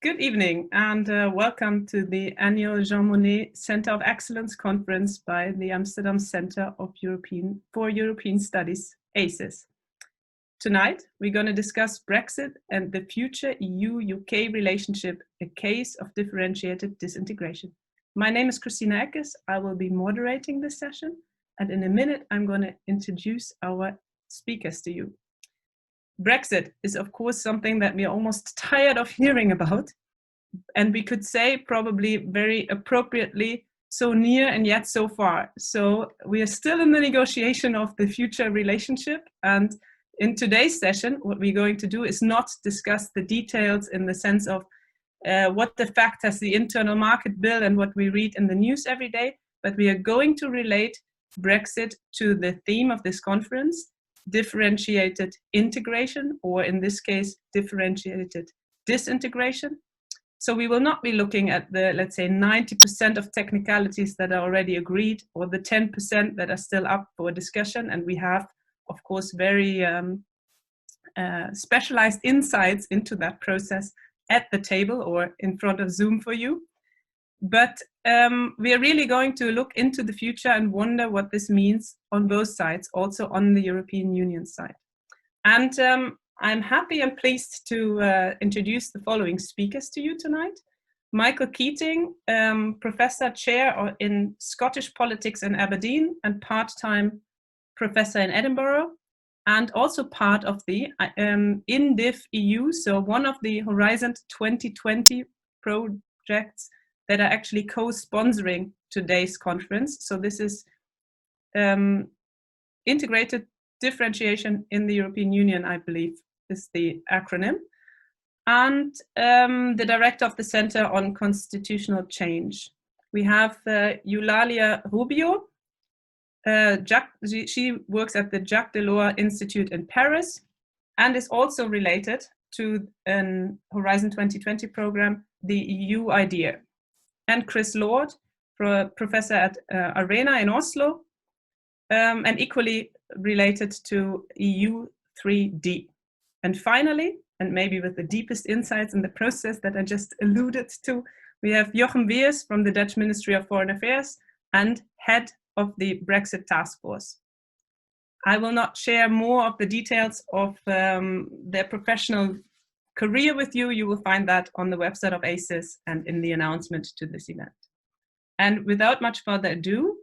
Good evening and welcome to the annual Jean Monnet Center of Excellence Conference by the Amsterdam Center for European Studies, ACES. Tonight, we're going to discuss Brexit and the future EU-UK relationship, a case of differentiated disintegration. My name is Christina Eckes. I will be moderating this session, and in a minute, I'm going to introduce our speakers to you. Brexit is, of course, something that we're almost tired of hearing about, and we could say probably very appropriately, so near and yet so far. So we are still in the negotiation of the future relationship, and in today's session, what we're going to do is not discuss the details in the sense of what the fact has the internal market bill and what we read in the news every day, but we are going to relate Brexit to the theme of this conference, differentiated integration, or in this case, differentiated disintegration. So we will not be looking at the, let's say, 90% of technicalities that are already agreed, or the 10% that are still up for discussion. And we have, of course, very specialized insights into that process at the table or in front of Zoom for you. But we are really going to look into the future and wonder what this means on both sides, also on the European Union side. And I'm happy and pleased to introduce the following speakers to you tonight. Michael Keating, Professor Chair in Scottish Politics in Aberdeen and part-time Professor in Edinburgh, and also part of the INDIF EU, so one of the Horizon 2020 projects that are actually co-sponsoring today's conference. So this is integrated differentiation in the European Union, I believe, is the acronym. And the director of the Center on Constitutional Change. We have Eulalia Rubio. She works at the Jacques Delors Institute in Paris and is also related to an Horizon 2020 program, the EU IDEA. And Chris Lord, professor at Arena in Oslo, and equally related to EU 3D. And finally, and maybe with the deepest insights in the process that I just alluded to, we have Jochem Weers from the Dutch Ministry of Foreign Affairs and head of the Brexit Task Force. I will not share more of the details of their professional career with you. You will find that on the website of ACES and in the announcement to this event. And without much further ado,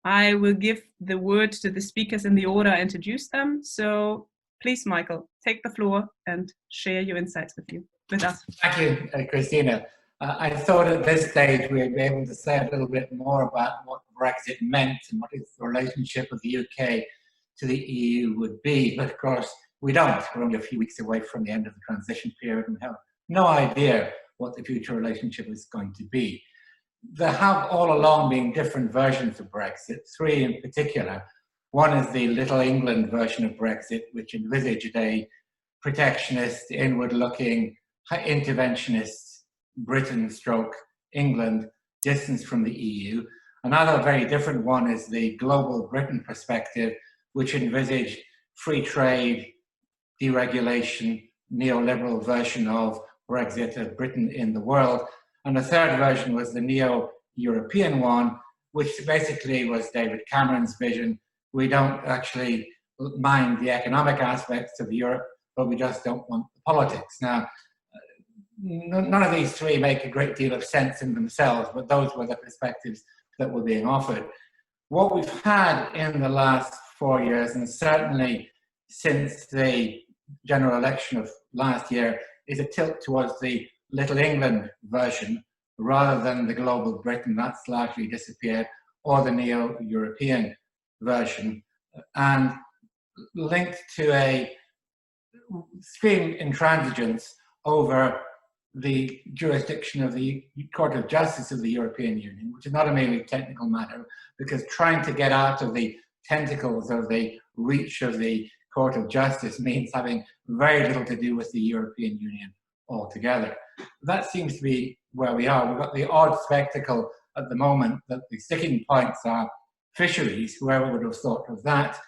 I will give the word to the speakers in the order I introduced them. So please, Michael, take the floor and share your insights with us. Thank you, Christina. I thought at this stage we'd be able to say a little bit more about what Brexit meant and what its relationship with the UK to the EU would be, but of course we don't. We're only a few weeks away from the end of the transition period and have no idea what the future relationship is going to be. There have all along been different versions of Brexit, three in particular. One is the Little England version of Brexit, which envisaged a protectionist, inward-looking, interventionist Britain stroke England distance from the EU. Another very different one is the Global Britain perspective, which envisaged free trade, deregulation, neoliberal version of Brexit, of Britain in the world. And the third version was the neo-European one, which basically was David Cameron's vision. We don't actually mind the economic aspects of Europe, but we just don't want the politics. Now, none of these three make a great deal of sense in themselves, but those were the perspectives that were being offered. What we've had in the last 4 years, and certainly since the general election of last year, is a tilt towards the Little England version rather than the Global Britain. That's largely disappeared, or the neo-European version, and linked to a extreme intransigence over the jurisdiction of the Court of Justice of the European Union, which is not a merely technical matter, because trying to get out of the tentacles of the reach of the Court of Justice means having very little to do with the European Union altogether. That seems to be where we are. We've got the odd spectacle at the moment that the sticking points are fisheries, whoever would have thought of that,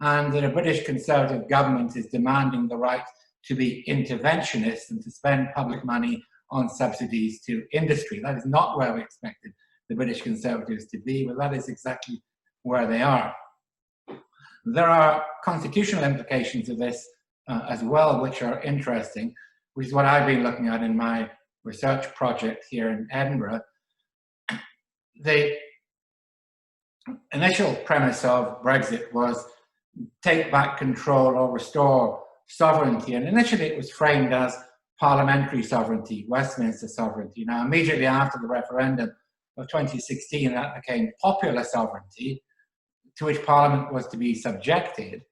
and that a British Conservative government is demanding the right to be interventionist and to spend public money on subsidies to industry. That is not where we expected the British Conservatives to be, but that is exactly where they are. There are constitutional implications of this as well, which are interesting, which is what I've been looking at in my research project here in Edinburgh. The initial premise of Brexit was take back control or restore sovereignty, and initially it was framed as parliamentary sovereignty, Westminster sovereignty. Now, immediately after the referendum of 2016, that became popular sovereignty, to which Parliament was to be subjected.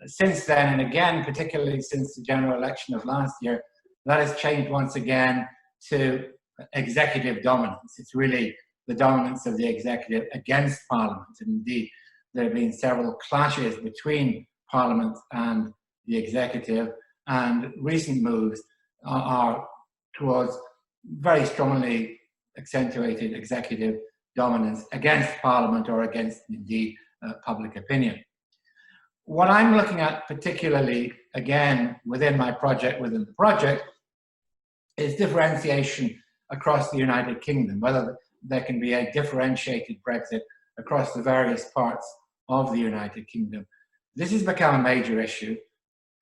Since then, and again, particularly since the general election of last year, that has changed once again to executive dominance. It's really the dominance of the executive against Parliament. And indeed, there have been several clashes between Parliament and the executive, and recent moves are towards very strongly accentuated executive dominance against Parliament or against, indeed, public opinion. What I'm looking at particularly, again, within my project, within the project, is differentiation across the United Kingdom, whether there can be a differentiated Brexit across the various parts of the United Kingdom. This has become a major issue,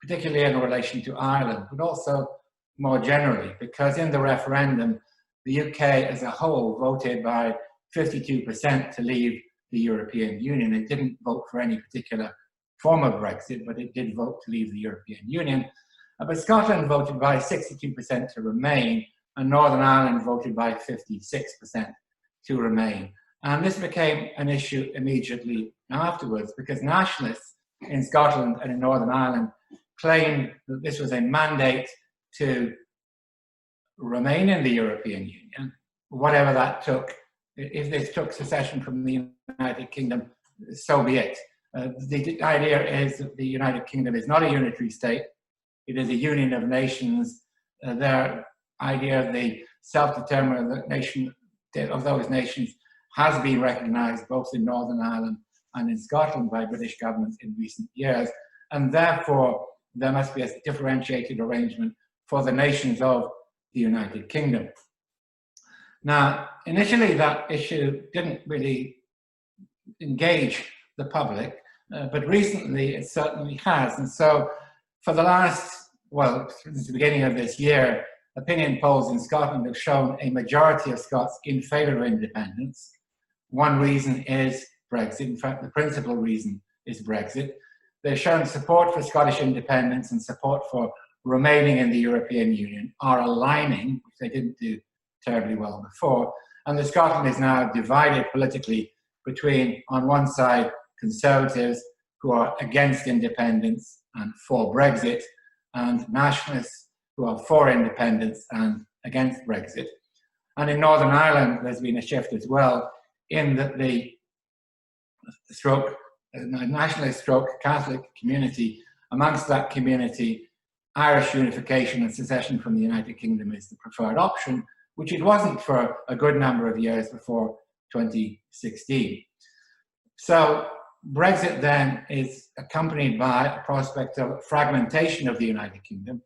particularly in relation to Ireland, but also more generally, because in the referendum, the UK as a whole voted by 52% to leave the European Union. It didn't vote for any particular form of Brexit, but it did vote to leave the European Union. But Scotland voted by 62% to remain, and Northern Ireland voted by 56% to remain. And this became an issue immediately afterwards, because nationalists in Scotland and in Northern Ireland claimed that this was a mandate to remain in the European Union, whatever that took. If this took secession from the United Kingdom, so be it. The idea is that the United Kingdom is not a unitary state. It is a union of nations. Their idea of the self-determination of those nations has been recognised both in Northern Ireland and in Scotland by British governments in recent years. And therefore, there must be a differentiated arrangement for the nations of the United Kingdom. Now, initially that issue didn't really engage the public, but recently it certainly has. And so for the last, well, since the beginning of this year, opinion polls in Scotland have shown a majority of Scots in favour of independence. One reason is Brexit. In fact, the principal reason is Brexit. They've shown support for Scottish independence and support for remaining in the European Union are aligning, which they didn't do terribly well before. And the Scotland is now divided politically between, on one side, Conservatives who are against independence and for Brexit, and nationalists who are for independence and against Brexit. And in Northern Ireland, there's been a shift as well, in that the nationalist stroke Catholic community, amongst that community, Irish unification and secession from the United Kingdom is the preferred option, which it wasn't for a good number of years before 2016. So Brexit then is accompanied by a prospect of fragmentation of the United Kingdom.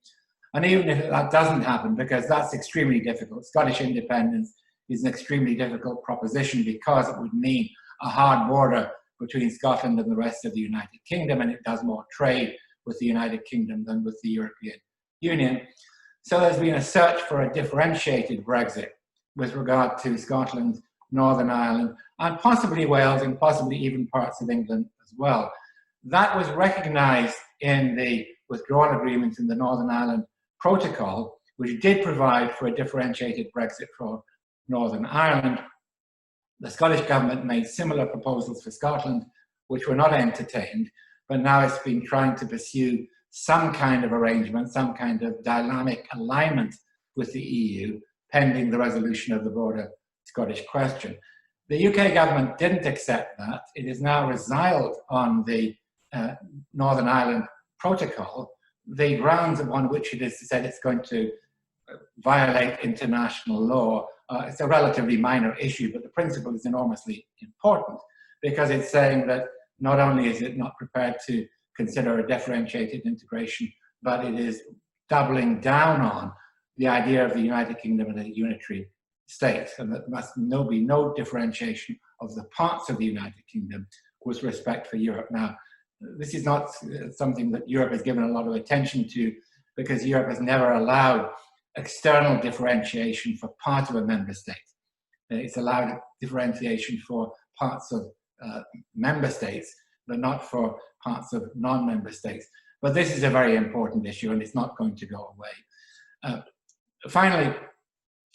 And even if that doesn't happen, because that's extremely difficult, Scottish independence is an extremely difficult proposition because it would mean a hard border between Scotland and the rest of the United Kingdom, and it does more trade with the United Kingdom than with the European Union. So there's been a search for a differentiated Brexit with regard to Scotland, Northern Ireland, and possibly Wales, and possibly even parts of England as well. That was recognised in the withdrawal agreement in the Northern Ireland Protocol, which did provide for a differentiated Brexit for Northern Ireland. The Scottish government made similar proposals for Scotland, which were not entertained, but now it's been trying to pursue some kind of arrangement, some kind of dynamic alignment with the EU, pending the resolution of the broader Scottish question. The UK government didn't accept that. It is now resiled on the Northern Ireland Protocol. The grounds upon which it is said it's going to violate international law, it's a relatively minor issue, but the principle is enormously important, because it's saying that not only is it not prepared to consider a differentiated integration, but it is doubling down on the idea of the United Kingdom and a unitary state, and that there must be no differentiation of the parts of the United Kingdom with respect for Europe. Now, this is not something that Europe has given a lot of attention to, because Europe has never allowed external differentiation for part of a member state. It's allowed differentiation for parts of member states, but not for parts of non-member states. But this is a very important issue, and it's not going to go away. Finally,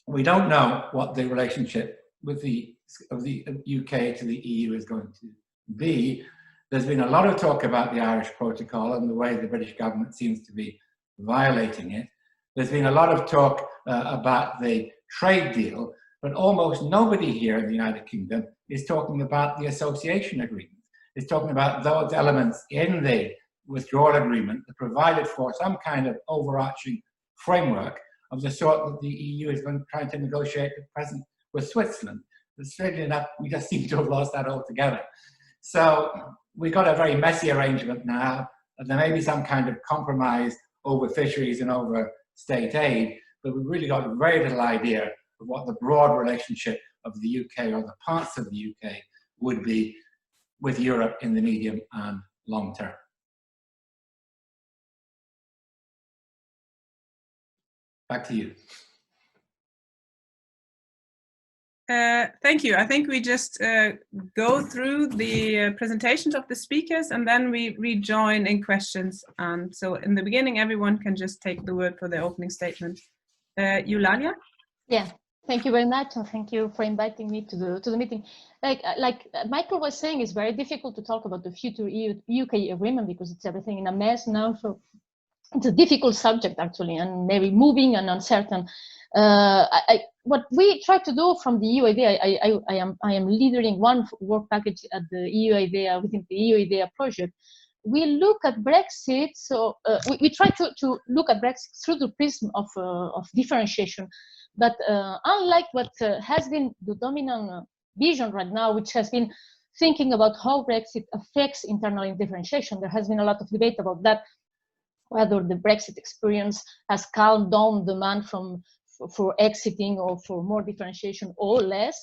we don't know what the relationship with of the UK to the EU is going to be. There's been a lot of talk about the Irish Protocol and the way the British government seems to be violating it. There's been a lot of talk about the trade deal, but almost nobody here in the United Kingdom is talking about the association agreement. It's talking about those elements in the withdrawal agreement that provided for some kind of overarching framework of the sort that the EU is trying to negotiate at present with Switzerland. But strangely enough, we just seem to have lost that altogether. So we've got a very messy arrangement now, and there may be some kind of compromise over fisheries and over state aid, but we've really got very little idea of what the broad relationship of the UK or the parts of the UK would be with Europe in the medium and long term. Back to you. Thank you. I think we just go through the presentations of the speakers, and then we rejoin in questions. And so in the beginning, everyone can just take the word for the opening statement. Eulalia? Yeah, thank you very much, and thank you for inviting me to the meeting. Like Michael was saying, it's very difficult to talk about the future EU-UK agreement because it's everything in a mess now. So it's a difficult subject actually, and very moving and uncertain. What we try to do from the EU IDEA, I am leading one work package at the EU IDEA within the EU IDEA project. We look at Brexit, so we try to look at Brexit through the prism of differentiation. But unlike what has been the dominant vision right now, which has been thinking about how Brexit affects internal differentiation, there has been a lot of debate about that, whether the Brexit experience has calmed down demand for exiting or for more differentiation or less.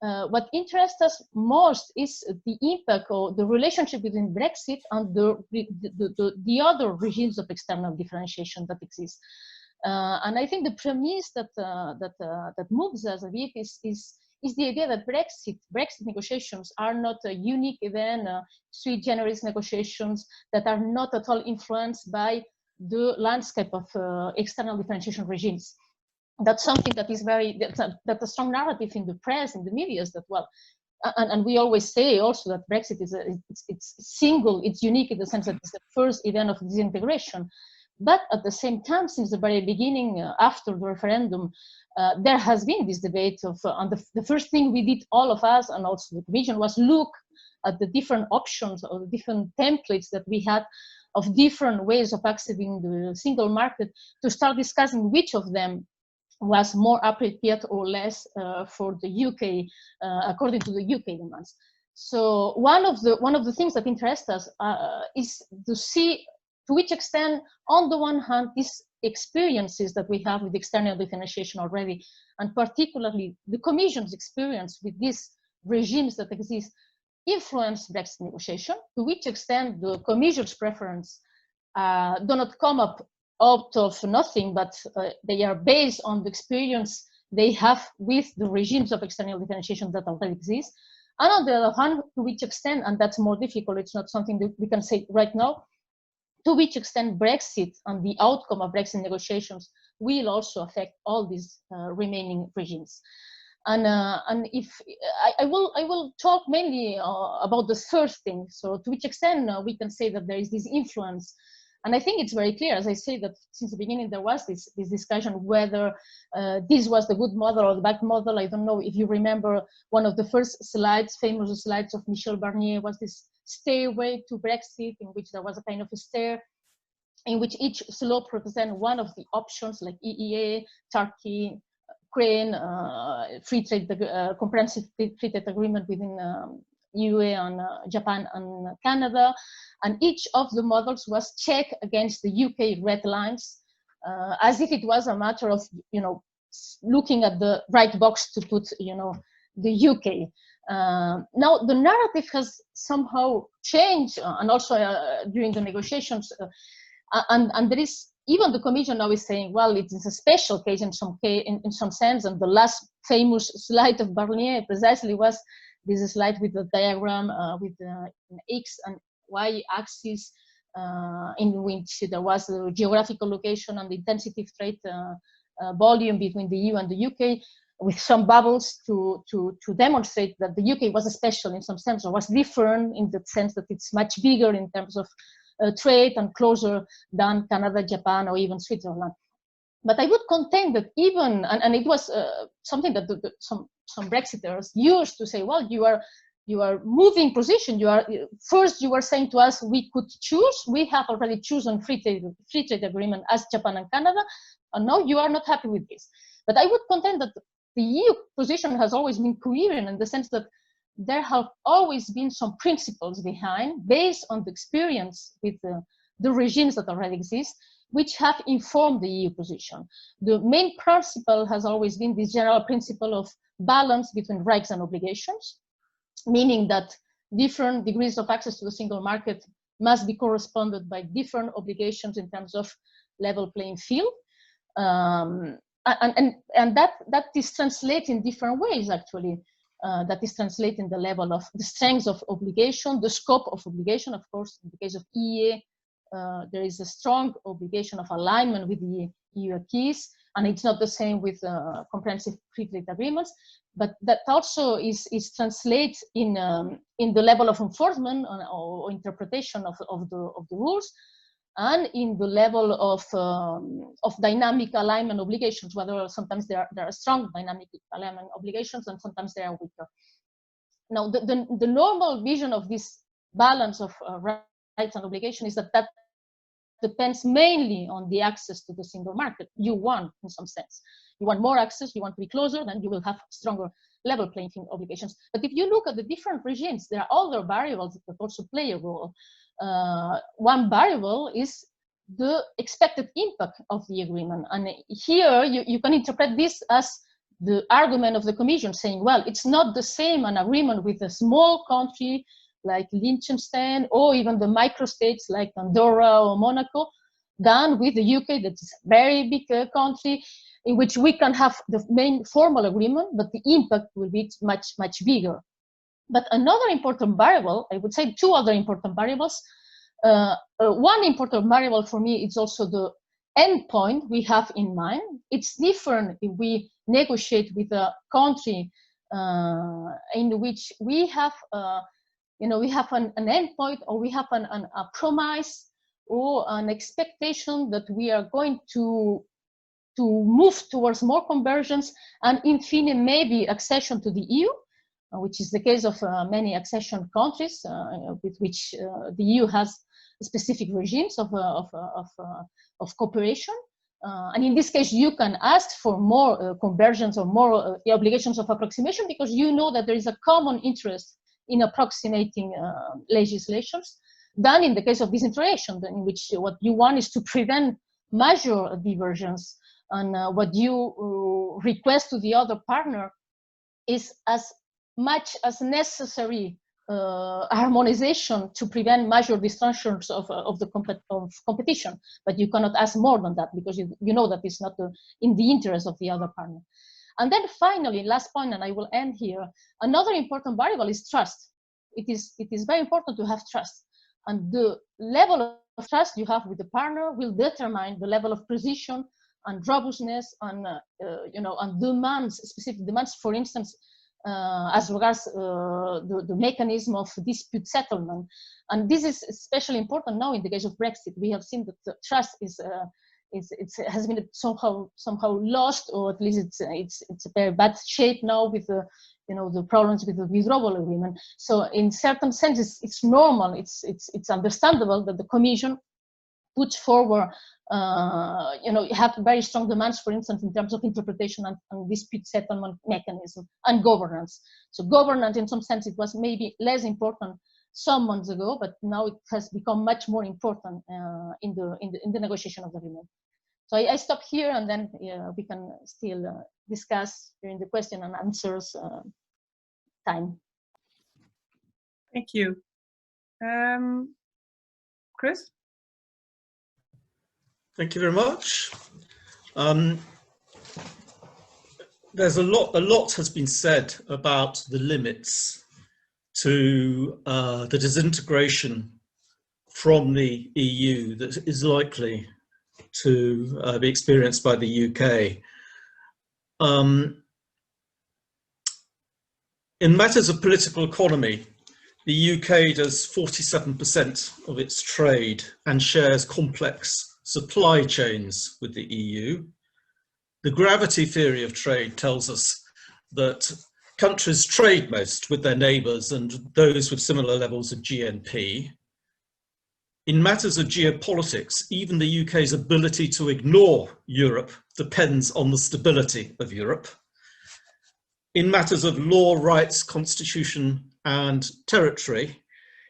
What interests us most is the impact or the relationship between Brexit and the other regimes of external differentiation that exist. And I think the premise that moves us a bit is the idea that Brexit negotiations are not a unique event, sui generis negotiations that are not at all influenced by the landscape of external differentiation regimes. That's something that is that's a strong narrative in the press, in the media, is that, well, and we always say also that Brexit it's single, it's unique in the sense that it's the first event of disintegration. But at the same time, since the very beginning, after the referendum, there has been this debate of, and the first thing we did, all of us, and also the Commission, was look at the different options or the different templates that we had of different ways of accessing the single market to start discussing which of them was more appropriate or less for the UK, according to the UK demands. So one of the things that interests us is to see to which extent, on the one hand, these experiences that we have with external differentiation already, and particularly the Commission's experience with these regimes that exist, influence Brexit negotiation, to which extent the Commission's preference do not come up out of nothing, but they are based on the experience they have with the regimes of external differentiation that already exist. And on the other hand, to which extent, and that's more difficult, it's not something that we can say right now, to which extent Brexit and the outcome of Brexit negotiations will also affect all these remaining regimes. And if I will talk mainly about the first thing. So to which extent we can say that there is this influence. And I think it's very clear, as I say, that since the beginning there was this discussion whether this was the good model or the bad model. I don't know if you remember one of the first slides, famous slides of Michel Barnier, was this stairway to Brexit, in which there was a kind of a stair in which each slope represents one of the options, like EEA, Turkey, Ukraine, free trade, comprehensive free trade agreement within UE and Japan and Canada. And each of the models was checked against the UK red lines as if it was a matter of, looking at the right box to put, the UK. Now the narrative has somehow changed, and also during the negotiations, and there is, even the Commission now is saying, well, it is a special case in some sense, and the last famous slide of Barnier precisely was this slide with the diagram with an X and Y axis, in which there was the geographical location and the intensity of trade volume between the EU and the UK, with some bubbles to demonstrate that the UK was special in some sense, or was different in the sense that it's much bigger in terms of trade and closer than Canada, Japan, or even Switzerland. But I would contend that even, and it was something that some Brexiters used to say, well, you are moving position. First you were saying to us we could choose. We have already chosen free trade agreement as Japan and Canada, and now you are not happy with this. But I would contend that the EU position has always been coherent in the sense that there have always been some principles behind, based on the experience with the regimes that already exist, which have informed the EU position. The main principle has always been this general principle of balance between rights and obligations, meaning that different degrees of access to the single market must be corresponded by different obligations in terms of level playing field. And that is translated in different ways, actually. That is translating the level of the strength of obligation, the scope of obligation. Of course, in the case of EEA, there is a strong obligation of alignment with the EU acquis, and it's not the same with comprehensive free trade agreements. But that also is translated in the level of enforcement or interpretation of the rules, and in the level of dynamic alignment obligations, whether sometimes there are strong dynamic alignment obligations and sometimes they are weaker. Now, the normal vision of this balance of rights and obligation is that depends mainly on the access to the single market. You want, in some sense. You want more access, you want to be closer, then you will have stronger level playing field obligations. But if you look at the different regimes, there are other variables that also play a role. One variable is the expected impact of the agreement. And here you can interpret this as the argument of the Commission saying, well, it's not the same an agreement with a small country like Liechtenstein, or even the microstates like Andorra or Monaco, than with the UK, that is a very big country, in which we can have the main formal agreement, but the impact will be much, much bigger. But another important variable, I would say two other important variables. One important variable for me is also the endpoint we have in mind. It's different if we negotiate with a country in which we have we have an endpoint, or we have a promise or an expectation that we are going to move towards more convergence and in fine maybe accession to the EU, which is the case of many accession countries with which the EU has specific regimes of cooperation. And in this case, you can ask for more convergence or more obligations of approximation, because you know that there is a common interest in approximating legislations, than in the case of disintegration, in which what you want is to prevent major divergence, and what you request to the other partner is as much as necessary harmonization to prevent major distortions of competition, but you cannot ask more than that, because you know that it's not in the interest of the other partner. And then finally, last point, and I will end here, another important variable is trust. It is very important to have trust. And the level of trust you have with the partner will determine the level of precision and robustness and, and demands, specific demands, for instance, as regards the mechanism of dispute settlement. And this is especially important now in the case of Brexit. We have seen that the trust has been somehow lost, or at least it's a very bad shape now with the the problems with the withdrawal agreement. So in certain senses, it's normal, it's understandable that the Commission puts forward have very strong demands, for instance, in terms of interpretation and dispute settlement mechanism and governance. So governance, in some sense, it was maybe less important some months ago, but now it has become much more important in the negotiation of the agreement. So I stop here, and then we can still discuss during the question and answers time. Thank you. Chris? Thank you very much. There's a lot has been said about the limits to the disintegration from the EU that is likely to be experienced by the UK. In matters of political economy, the UK does 47% of its trade and shares complex supply chains with the EU. The gravity theory of trade tells us that countries trade most with their neighbours and those with similar levels of GNP. In matters of geopolitics, even the UK's ability to ignore Europe depends on the stability of Europe. In matters of law, rights, constitution, and territory,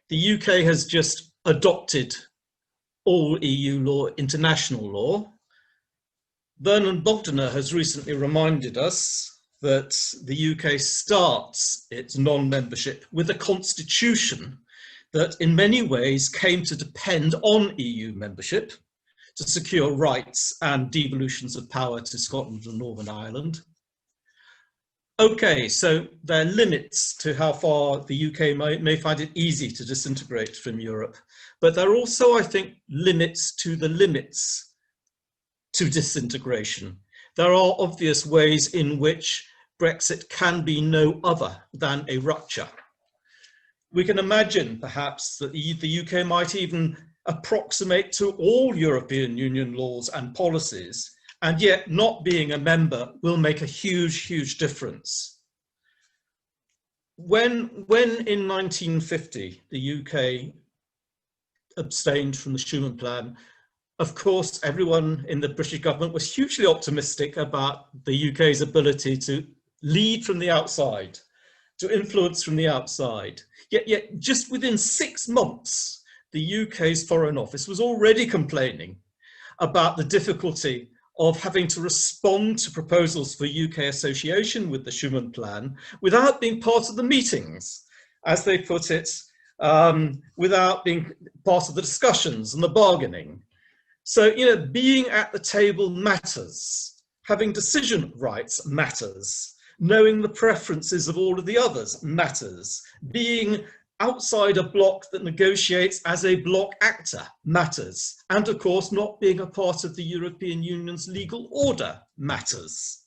the UK has just adopted all EU law, international law. Vernon Bogdanor has recently reminded us that the UK starts its non-membership with a constitution that in many ways came to depend on EU membership to secure rights and devolutions of power to Scotland and Northern Ireland. Okay, so there are limits to how far the UK may find it easy to disintegrate from Europe, but there are also, I think, limits to the limits to disintegration. There are obvious ways in which Brexit can be no other than a rupture. We can imagine, perhaps, that the UK might even approximate to all European Union laws and policies, and yet not being a member will make a huge, huge difference. When in 1950 the UK abstained from the Schuman Plan, of course, everyone in the British government was hugely optimistic about the UK's ability to lead from the outside, to influence from the outside. Yet just within 6 months, the UK's Foreign Office was already complaining about the difficulty of having to respond to proposals for UK association with the Schuman Plan without being part of the meetings, as they put it, without being part of the discussions and the bargaining. So, you know, being at the table matters, having decision rights matters, knowing the preferences of all of the others matters, being outside a bloc that negotiates as a bloc actor matters, and of course not being a part of the European Union's legal order matters.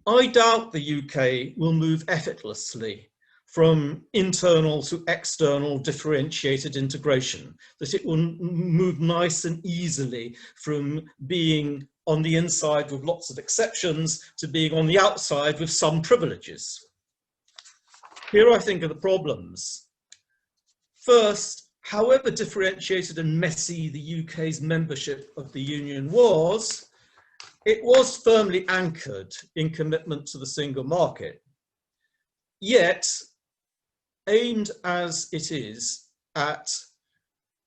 I doubt the UK will move effortlessly from internal to external differentiated integration, that it will move nice and easily from being on the inside with lots of exceptions to being on the outside with some privileges. Here I think are the problems. First, however differentiated and messy the UK's membership of the Union was, it was firmly anchored in commitment to the single market. Yet, aimed as it is at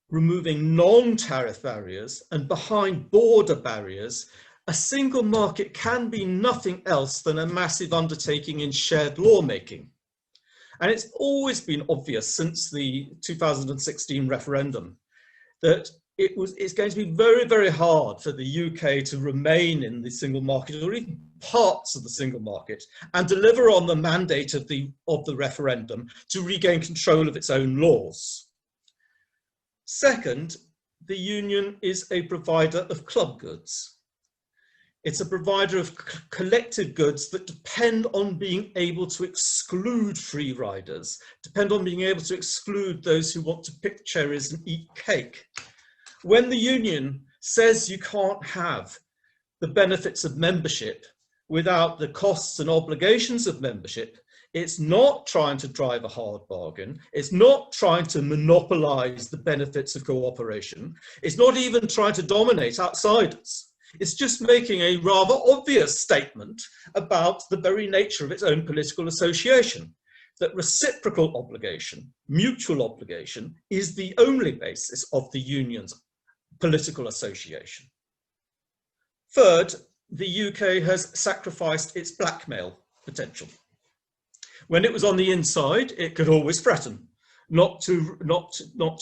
removing non-tariff barriers and behind border barriers, a single market can be nothing else than a massive undertaking in shared lawmaking. And it's always been obvious since the 2016 referendum that it's going to be very, very hard for the UK to remain in the single market or even parts of the single market and deliver on the mandate of the referendum to regain control of its own laws. Second, the Union is a provider of club goods. It's a provider of collective goods that depend on being able to exclude free riders, depend on being able to exclude those who want to pick cherries and eat cake. When the Union says you can't have the benefits of membership without the costs and obligations of membership, it's not trying to drive a hard bargain. It's not trying to monopolize the benefits of cooperation. It's not even trying to dominate outsiders. It's just making a rather obvious statement about the very nature of its own political association, that reciprocal obligation, mutual obligation, is the only basis of the Union's political association. Third, the UK has sacrificed its blackmail potential. When it was on the inside, it could always threaten not to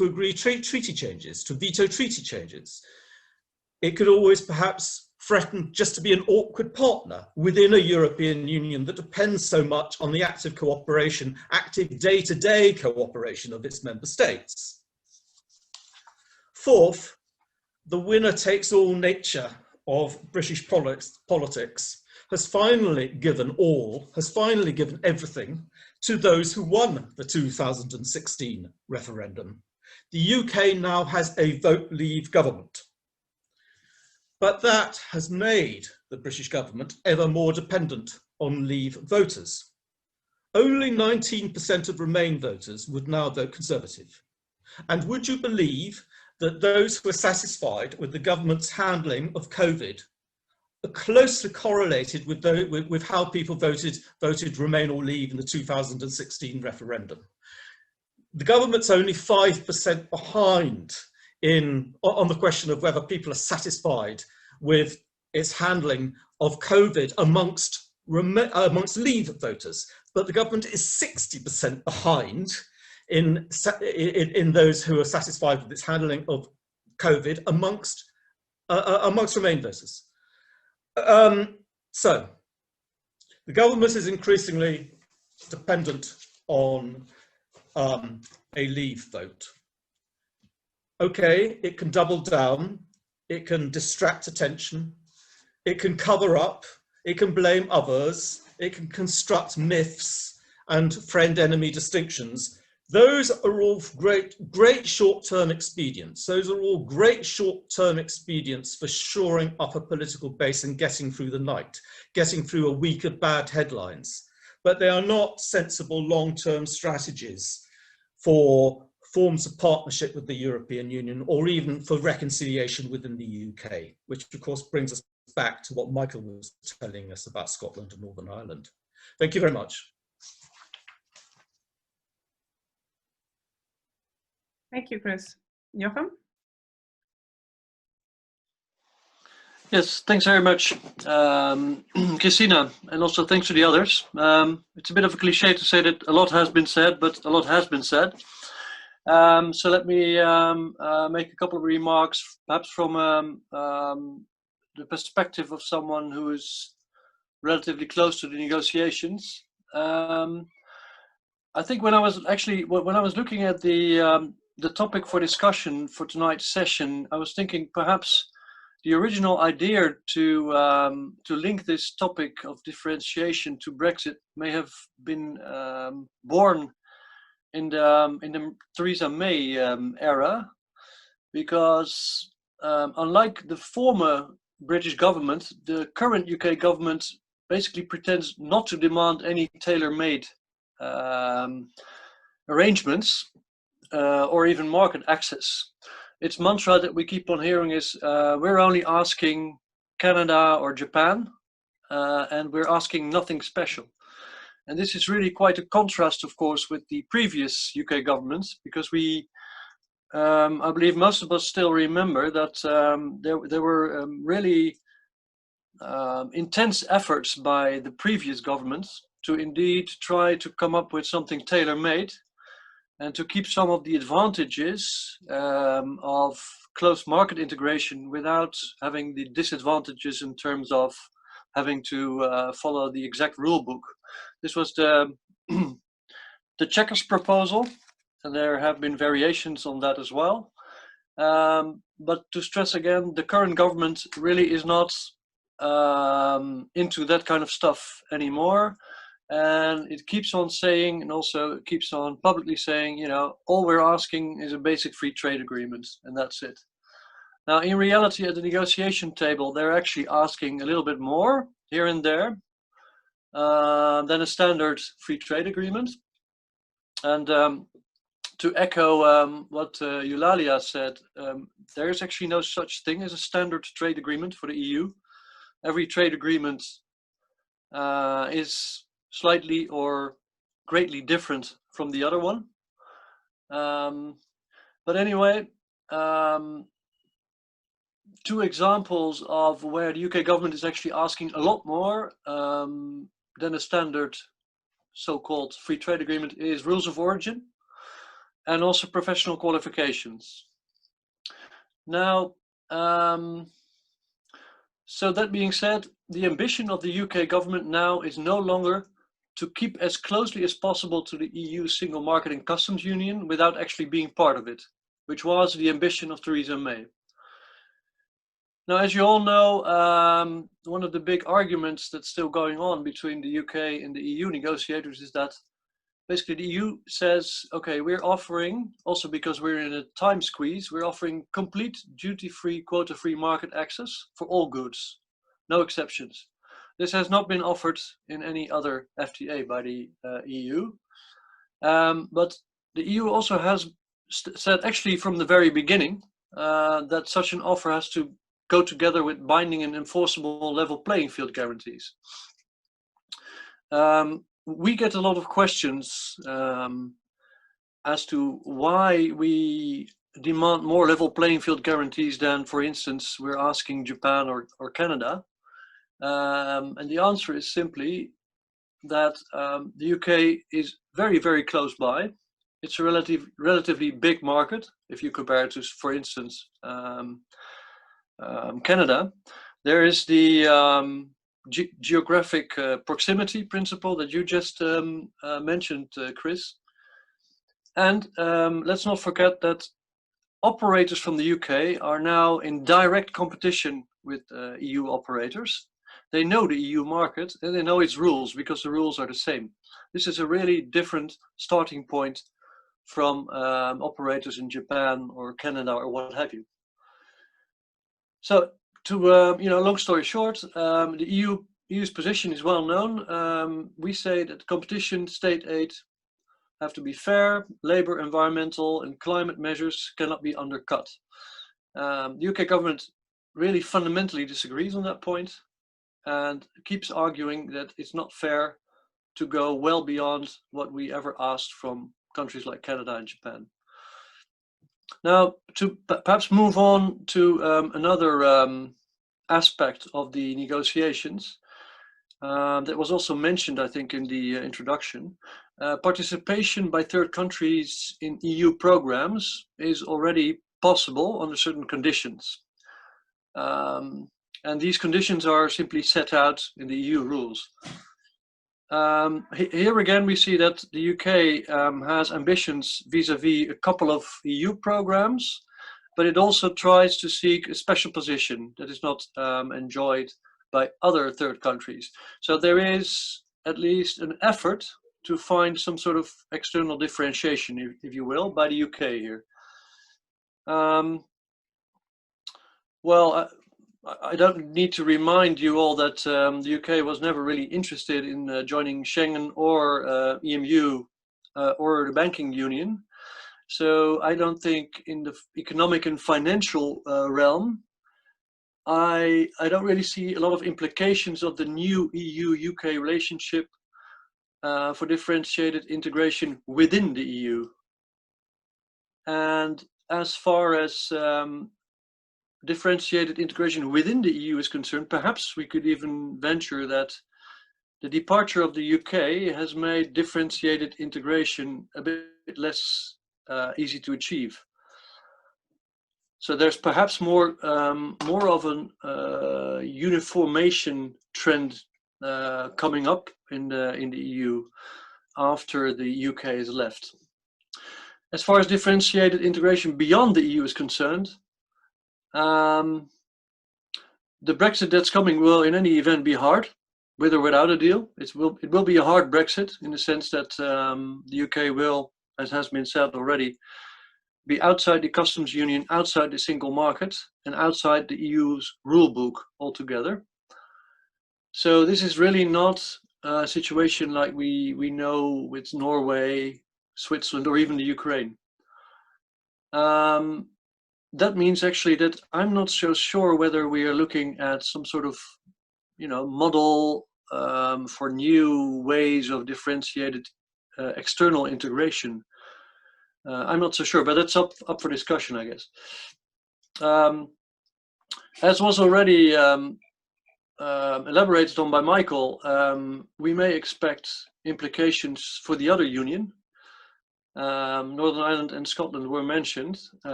agree treaty changes, to veto treaty changes. It could always perhaps threaten just to be an awkward partner within a European Union that depends so much on the active cooperation, active day-to-day cooperation of its member states. Fourth, the winner-takes-all nature of British politics has finally given everything to those who won the 2016 referendum. The UK now has a vote leave government. But that has made the British government ever more dependent on leave voters. Only 19% of Remain voters would now vote Conservative. And would you believe that those who are satisfied with the government's handling of COVID are closely correlated with how people voted Remain or Leave in the 2016 referendum? The government's only 5% behind on the question of whether people are satisfied with its handling of COVID amongst Leave voters, but the government is 60% behind in those who are satisfied with its handling of COVID amongst Remain voters. So the government is increasingly dependent on a Leave vote. Okay, it can double down, it can distract attention, it can cover up, it can blame others, it can construct myths and friend-enemy distinctions. Those are all great short-term expedients. Those are all great short-term expedients for shoring up a political base and getting through the night, getting through a week of bad headlines. But they are not sensible long-term strategies for forms of partnership with the European Union, or even for reconciliation within the UK, which of course brings us back to what Michael was telling us about Scotland and Northern Ireland. Thank you very much. Thank you, Chris. Jochem? Yes, thanks very much, Christina, and also thanks to the others. It's a bit of a cliche to say that a lot has been said, but a lot has been said. So let me make a couple of remarks, perhaps from the perspective of someone who is relatively close to the negotiations. I think when I was looking at the topic for discussion for tonight's session, I was thinking perhaps the original idea to link this topic of differentiation to Brexit may have been born in the Theresa May era, because unlike the former British government, the current UK government basically pretends not to demand any tailor-made arrangements or even market access. Its mantra that we keep on hearing is we're only asking Canada or Japan, and we're asking nothing special. And this is really quite a contrast, of course, with the previous UK government, because I believe most of us still remember that there were really intense efforts by the previous government to indeed try to come up with something tailor-made and to keep some of the advantages of close market integration without having the disadvantages in terms of having to follow the exact rule book. This was the Chequers proposal, and there have been variations on that as well. But to stress again, the current government really is not into that kind of stuff anymore. And it keeps on saying, and also keeps on publicly saying, you know, all we're asking is a basic free trade agreement, and that's it. Now, in reality, at the negotiation table, they're actually asking a little bit more here and there than a standard free trade agreement. And to echo what Eulalia said, there is actually no such thing as a standard trade agreement for the EU. Every trade agreement is slightly or greatly different from the other one. But anyway, two examples of where the UK government is actually asking a lot more than a standard so-called free trade agreement is rules of origin and also professional qualifications. Now, so that being said, the ambition of the UK government now is no longer to keep as closely as possible to the EU single market and customs union without actually being part of it, which was the ambition of Theresa May. Now, as you all know, one of the big arguments that's still going on between the UK and the EU negotiators is that basically the EU says, okay, we're offering, also because we're in a time squeeze, we're offering complete duty-free, quota-free market access for all goods, no exceptions. This has not been offered in any other FTA by the EU. But the EU also has said actually from the very beginning that such an offer has to go together with binding and enforceable level playing field guarantees. We get a lot of questions as to why we demand more level playing field guarantees than, for instance, we're asking Japan or Canada. And the answer is simply that the UK is very, very close by. It's a relatively big market if you compare it to, for instance, Canada. There is the geographic proximity principle that you just mentioned, Chris. And let's not forget that operators from the UK are now in direct competition with EU operators. They know the EU market and they know its rules because the rules are the same. This is a really different starting point from operators in Japan or Canada or what have you. So to, long story short, the EU's position is well known. We say that competition, state aid have to be fair, labor, environmental and climate measures cannot be undercut. The UK government really fundamentally disagrees on that point and keeps arguing that it's not fair to go well beyond what we ever asked from countries like Canada and Japan. Now, to perhaps move on to another aspect of the negotiations that was also mentioned, I think, in the introduction. Participation by third countries in EU programs is already possible under certain conditions. And these conditions are simply set out in the EU rules. Here again, we see that the UK has ambitions vis-à-vis a couple of EU programs, but it also tries to seek a special position that is not enjoyed by other third countries. So there is at least an effort to find some sort of external differentiation, if you will, by the UK here. Well, I don't need to remind you all that the UK was never really interested in joining Schengen or EMU or the banking union. So I don't think in the economic and financial realm, I don't really see a lot of implications of the new EU-UK relationship for differentiated integration within the EU. And as far as differentiated integration within the EU is concerned, perhaps we could even venture that the departure of the UK has made differentiated integration a bit less easy to achieve. So there's perhaps more of an uniformation trend coming up in the EU after the UK is left. As far as differentiated integration beyond the EU is concerned, the Brexit that's coming will in any event be hard, with or without a deal. It will be a hard Brexit in the sense that the UK will, as has been said already, be outside the customs union, outside the single market, and outside the EU's rule book altogether. So this is really not a situation like we know with Norway, Switzerland, or even the Ukraine. That means actually that I'm not so sure whether we are looking at some sort of, model for new ways of differentiated external integration. I'm not so sure, but that's up for discussion, I guess. As was already elaborated on by Michael, we may expect implications for the other union. Northern Ireland and Scotland were mentioned.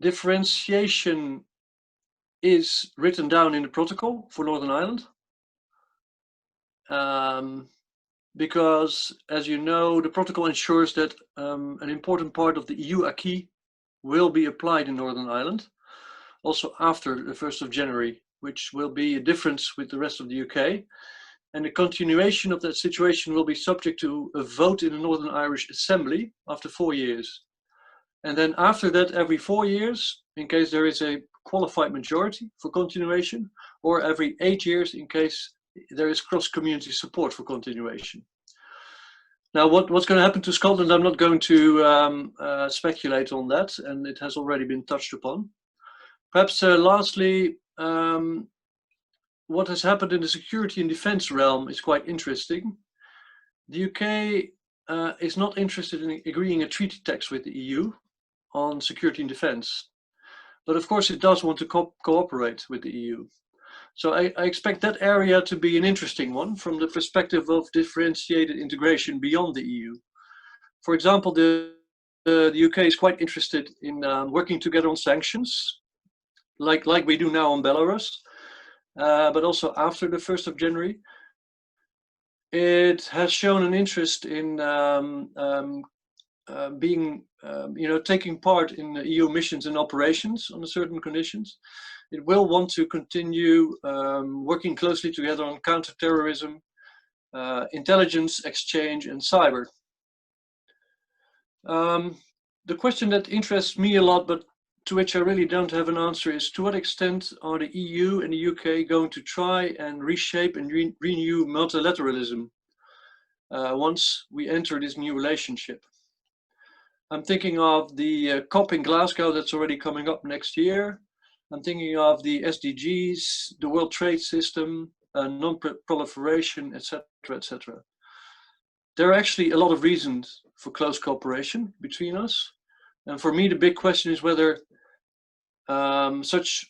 Differentiation is written down in the protocol for Northern Ireland. Because, as you know, the protocol ensures that an important part of the EU acquis will be applied in Northern Ireland, also after the 1st of January, which will be a difference with the rest of the UK. And the continuation of that situation will be subject to a vote in the Northern Irish Assembly after 4 years. And then after that, every 4 years, in case there is a qualified majority for continuation, or every 8 years in case there is cross-community support for continuation. Now, what's going to happen to Scotland, I'm not going to speculate on that, and it has already been touched upon. Perhaps lastly, what has happened in the security and defense realm is quite interesting. The UK is not interested in agreeing a treaty text with the EU on security and defense, but of course it does want to cooperate with the EU. So I expect that area to be an interesting one from the perspective of differentiated integration beyond the EU. For example, the UK is quite interested in working together on sanctions, like we do now on Belarus, but also after the 1st of January. It has shown an interest in taking part in EU missions and operations under certain conditions. It will want to continue working closely together on counterterrorism, intelligence exchange, and cyber. The question that interests me a lot, but to which I really don't have an answer, is to what extent are the EU and the UK going to try and reshape and renew multilateralism once we enter this new relationship? I'm thinking of the COP in Glasgow that's already coming up next year. I'm thinking of the SDGs, the World Trade System, non-proliferation, etc., etc. There are actually a lot of reasons for close cooperation between us. And for me, the big question is whether such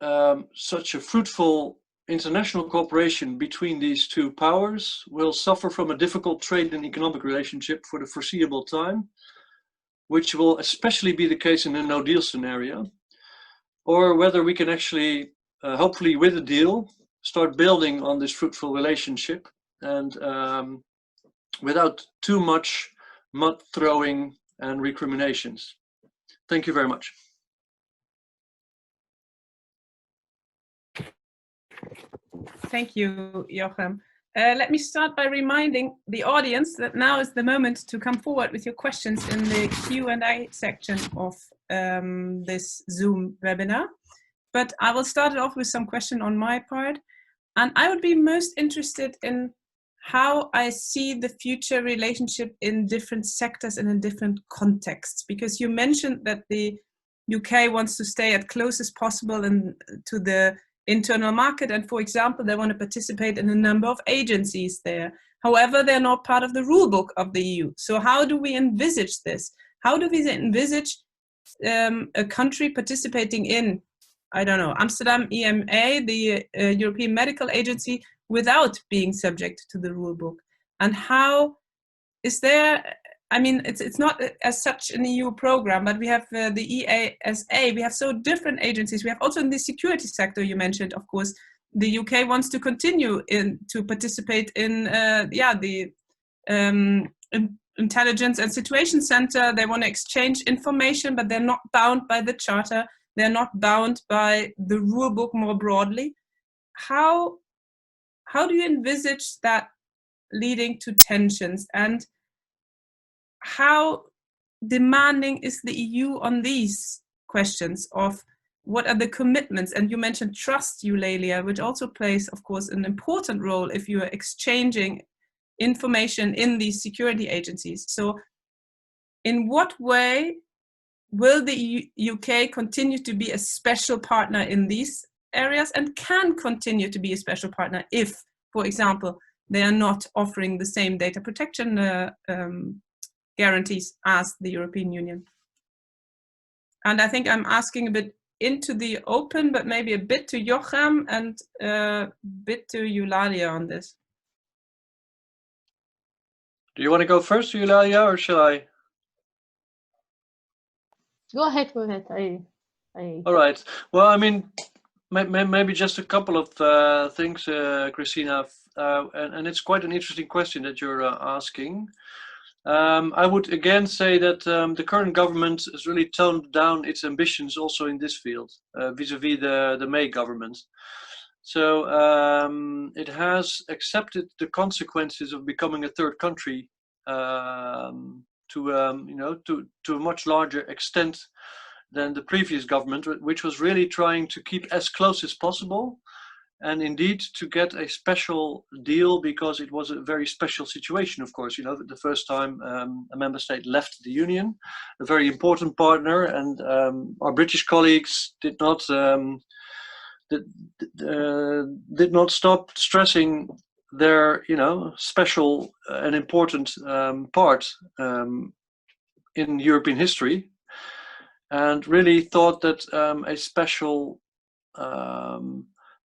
a fruitful international cooperation between these two powers will suffer from a difficult trade and economic relationship for the foreseeable time, which will especially be the case in a no-deal scenario, or whether we can actually, hopefully with a deal, start building on this fruitful relationship and without too much mud throwing and recriminations. Thank you very much. Thank you, Jochem. Let me start by reminding the audience that now is the moment to come forward with your questions in the Q&A section of this Zoom webinar. But I will start it off with some question on my part. And I would be most interested in how I see the future relationship in different sectors and in different contexts, because you mentioned that the UK wants to stay as close as possible to the internal market, and for example, they want to participate in a number of agencies there. However, they're not part of the rule book of the EU. So how do we envisage this? How do we envisage a country participating in, I don't know, Amsterdam EMA, the European Medical Agency, without being subject to the rule book? And how is there, I mean, it's not as such an EU program, but we have the EASA, we have so different agencies. We have also in the security sector, you mentioned, of course, the UK wants to continue to participate in the Intelligence and Situation Center. They want to exchange information, but they're not bound by the charter. They're not bound by the rule book more broadly. How do you envisage that leading to tensions, and how demanding is the EU on these questions of what are the commitments? And you mentioned trust, Eulalia, which also plays, of course, an important role if you are exchanging information in these security agencies. So in what way will the UK continue to be a special partner in these areas, and can continue to be a special partner if, for example, they are not offering the same data protection guarantees as the European Union? And I think I'm asking a bit into the open, but maybe a bit to Jochem and a bit to Eulalia on this. Do you want to go first, Eulalia, or shall I? Go ahead. All right. Well, I mean, maybe just a couple of things, Christina, and it's quite an interesting question that you're asking. I would again say that the current government has really toned down its ambitions also in this field, vis-a-vis the May government. So it has accepted the consequences of becoming a third country to a much larger extent than the previous government, which was really trying to keep as close as possible, and indeed to get a special deal because it was a very special situation. Of course, the first time a member state left the Union, a very important partner, and our British colleagues did not stop stressing their special and important part in European history, and really thought that a special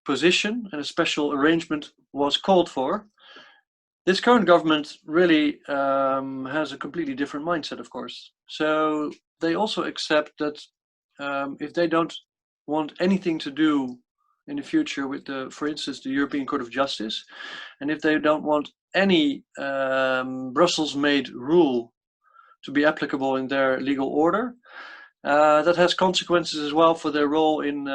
position and a special arrangement was called for. This current government really has a completely different mindset, of course. So they also accept that if they don't want anything to do in the future with for instance, the European Court of Justice, and if they don't want any Brussels-made rule to be applicable in their legal order, that has consequences as well for their role in,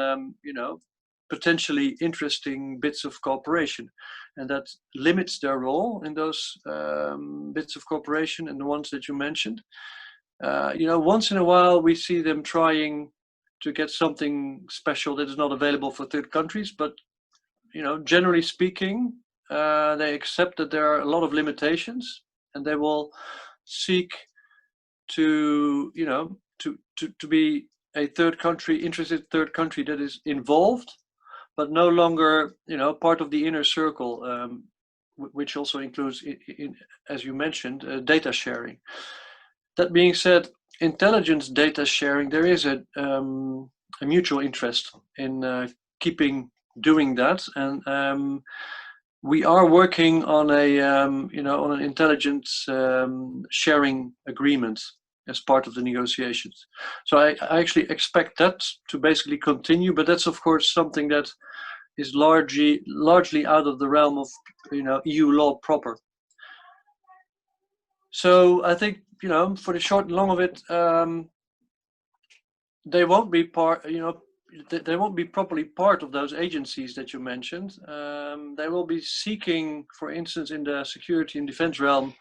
potentially interesting bits of cooperation, and that limits their role in those bits of cooperation and the ones that you mentioned. Once in a while we see them trying to get something special that is not available for third countries, but generally speaking, they accept that there are a lot of limitations, and they will seek to be a interested third country that is involved, but no longer part of the inner circle, which also includes, as you mentioned, data sharing. That being said, intelligence data sharing, there is a mutual interest in keeping doing that, and we are working on on an intelligence sharing agreement as part of the negotiations. So I actually expect that to basically continue, but that's of course something that is largely out of the realm of EU law proper. So I think for the short and long of it, they won't be they won't be properly part of those agencies that you mentioned. They will be seeking, for instance, in the security and defense realm,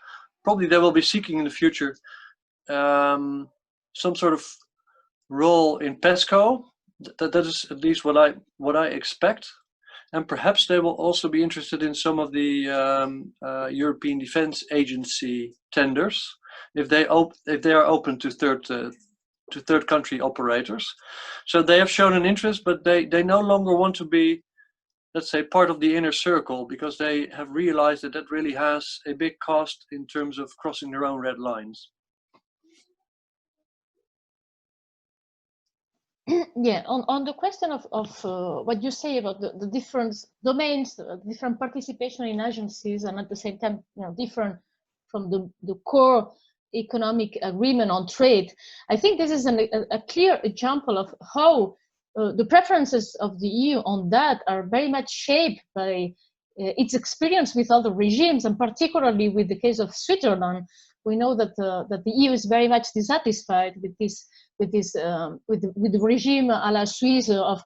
probably they will be seeking in the future some sort of role in PESCO. That is at least what I expect, and perhaps they will also be interested in some of the European Defence Agency tenders if they are open to third country operators. So they have shown an interest, but they no longer want to be, let's say, part of the inner circle, because they have realized that really has a big cost in terms of crossing their own red lines. Yeah, on the question of what you say about the different domains, different participation in agencies, and at the same time, different from the core economic agreement on trade, I think this is a clear example of how the preferences of the EU on that are very much shaped by its experience with other regimes, and particularly with the case of Switzerland. We know that the EU is very much dissatisfied with the regime à la Suisse of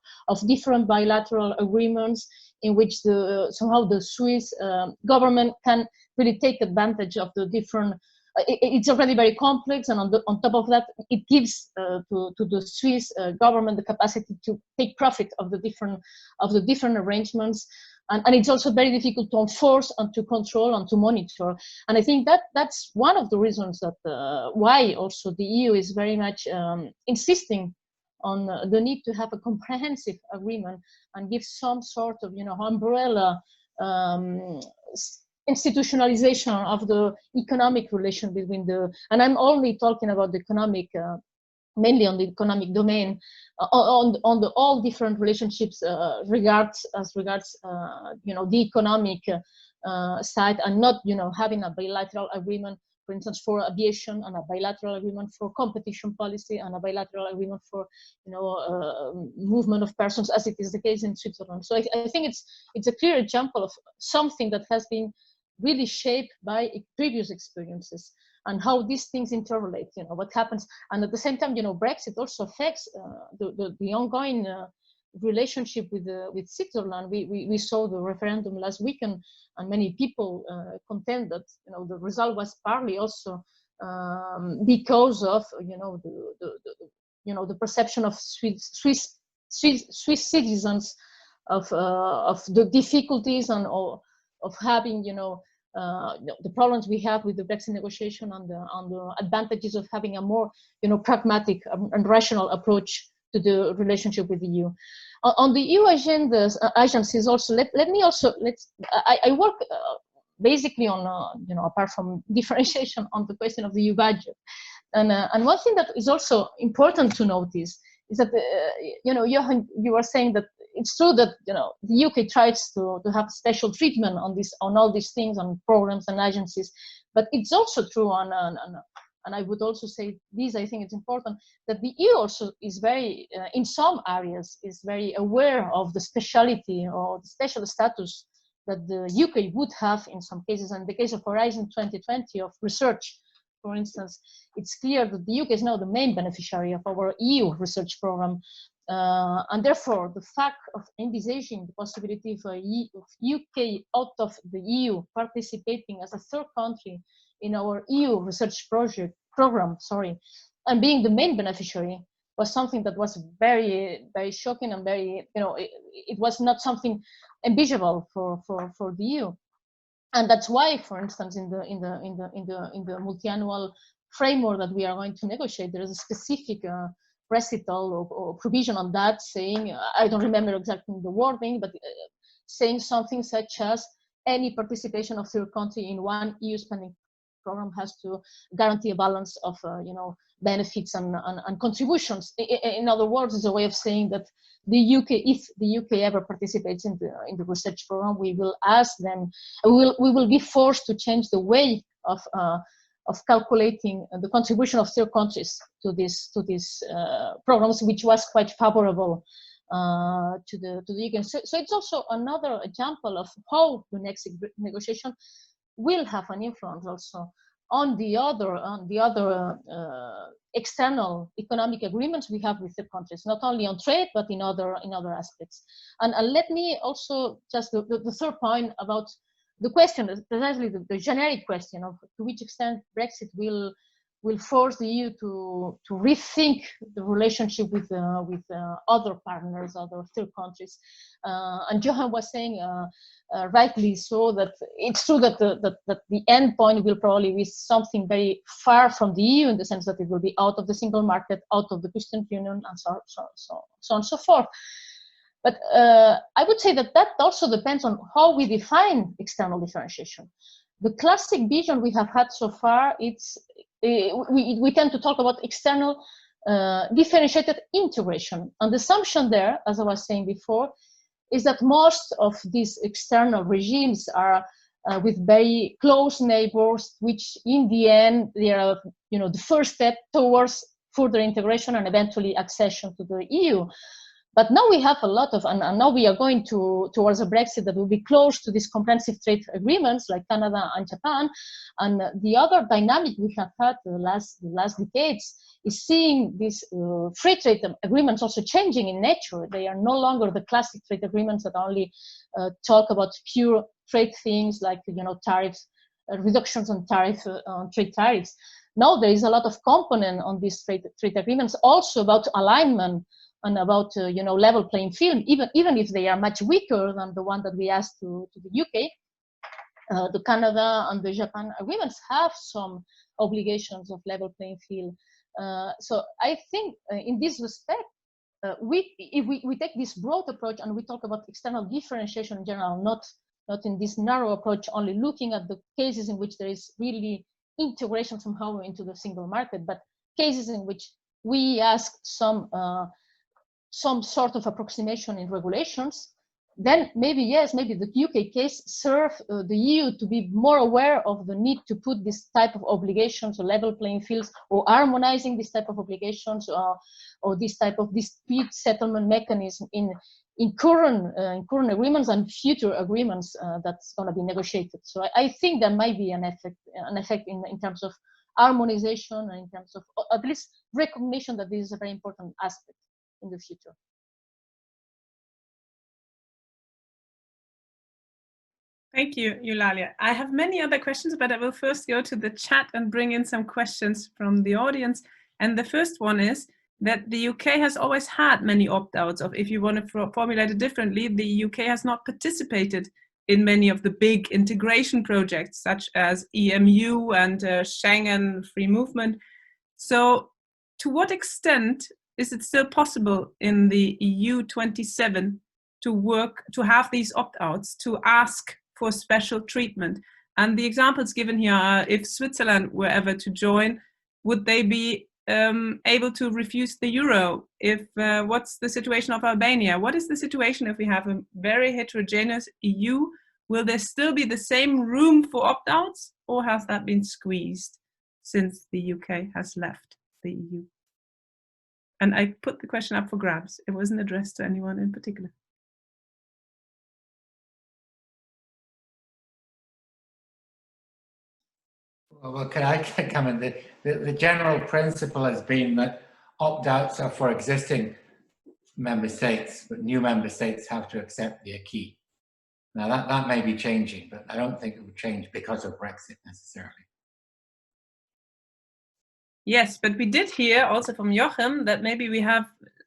different bilateral agreements in which somehow the Swiss government can really take advantage of the different. It's already very complex, and on top of that, it gives to the Swiss government the capacity to take profit of the different arrangements. And it's also very difficult to enforce and to control and to monitor. And I think that's one of the reasons that why also the EU is very much insisting on the need to have a comprehensive agreement and give some sort of umbrella institutionalization of the economic relation between and I'm only talking about the economic mainly on the economic domain, on the all different relationships as regards the economic side, and not having a bilateral agreement, for instance, for aviation, and a bilateral agreement for competition policy, and a bilateral agreement for movement of persons, as it is the case in Switzerland. So I think it's a clear example of something that has been really shaped by previous experiences, and how these things interrelate, what happens. And at the same time, Brexit also affects the ongoing relationship with Switzerland. We saw the referendum last weekend, and many people contend that the result was partly also because of the perception of Swiss citizens of the difficulties and of having the problems we have with the Brexit negotiation, and the advantages of having a more pragmatic and rational approach to the relationship with the EU. On the EU agencies also, I work basically on apart from differentiation, on the question of the EU budget, and one thing that is also important to notice is that Johan, you were saying that it's true that the UK tries to have special treatment on all these things, on programs and agencies, but it's also true and I would also say this, I think it's important, that the EU also is very, in some areas, is very aware of the speciality or the special status that the UK would have in some cases. And in the case of Horizon 2020 of research, for instance, it's clear that the UK is now the main beneficiary of our EU research program. And therefore, the fact of envisaging the possibility for UK out of the EU participating as a third country in our EU research program, and being the main beneficiary was something that was very, very shocking and very, it was not something envisionable for the EU. And that's why, for instance, in the multi-annual framework that we are going to negotiate, there is a specific recital or provision on that, saying, I don't remember exactly the wording, but saying something such as any participation of third country in one EU spending program has to guarantee a balance of benefits and contributions. In other words, it's a way of saying that the UK, if the UK ever participates in the research program, we will ask them, we will be forced to change the way of calculating the contribution of third countries to these programs, which was quite favorable to the UK. So it's also another example of how the next negotiation will have an influence also on the other external economic agreements we have with the countries, not only on trade but in other aspects. And let me also just the third point about the question, precisely the generic question of to which extent Brexit will force the EU to rethink the relationship with other partners, other third countries. And Johan was saying, rightly so, that it's true that the end point will probably be something very far from the EU, in the sense that it will be out of the single market, out of the Christian Union, and so on and so forth. But I would say that also depends on how we define external differentiation. The classic vision we have had so far, we tend to talk about external differentiated integration. And the assumption there, as I was saying before, is that most of these external regimes are with very close neighbors, which in the end, they are the first step towards further integration and eventually accession to the EU. But now we have a lot of, and now we are going towards a Brexit that will be close to these comprehensive trade agreements like Canada and Japan. And the other dynamic we have had the last decades is seeing these free trade agreements also changing in nature. They are no longer the classic trade agreements that only talk about pure trade things like tariffs, reductions on trade tariffs. Now there is a lot of component on these trade agreements, also about alignment and about level playing field, even if they are much weaker than the one that we asked to the UK. The Canada and the Japan agreements have some obligations of level playing field. So I think in this respect, if we take this broad approach and we talk about external differentiation in general, not in this narrow approach, only looking at the cases in which there is really integration somehow into the single market, but cases in which we ask some sort of approximation in regulations, then maybe yes, maybe the UK case serve the EU to be more aware of the need to put this type of obligations or level playing fields, or harmonizing this type of obligations, or this type of dispute settlement mechanism in current agreements and future agreements that's going to be negotiated. So I think there might be an effect in terms of harmonization and in terms of at least recognition that this is a very important aspect in the future. Thank you, Eulalia. I have many other questions, but I will first go to the chat and bring in some questions from the audience. And the first one is that the UK has always had many opt-outs. Of, if you want to formulate it differently, the UK has not participated in many of the big integration projects, such as EMU and Schengen free movement. So to what extent is it still possible in the EU 27 to have these opt-outs, to ask for special treatment? And the examples given here are, if Switzerland were ever to join, would they be able to refuse the euro? If what's the situation of Albania? What is the situation if we have a very heterogeneous EU? Will there still be the same room for opt-outs, or has that been squeezed since the UK has left the EU? And I put the question up for grabs. It wasn't addressed to anyone in particular. Well, can I come in? The general principle has been that opt-outs are for existing member states, but new member states have to accept the acquis. Now that may be changing, but I don't think it would change because of Brexit necessarily. Yes, but we did hear also from Joachim that maybe we have,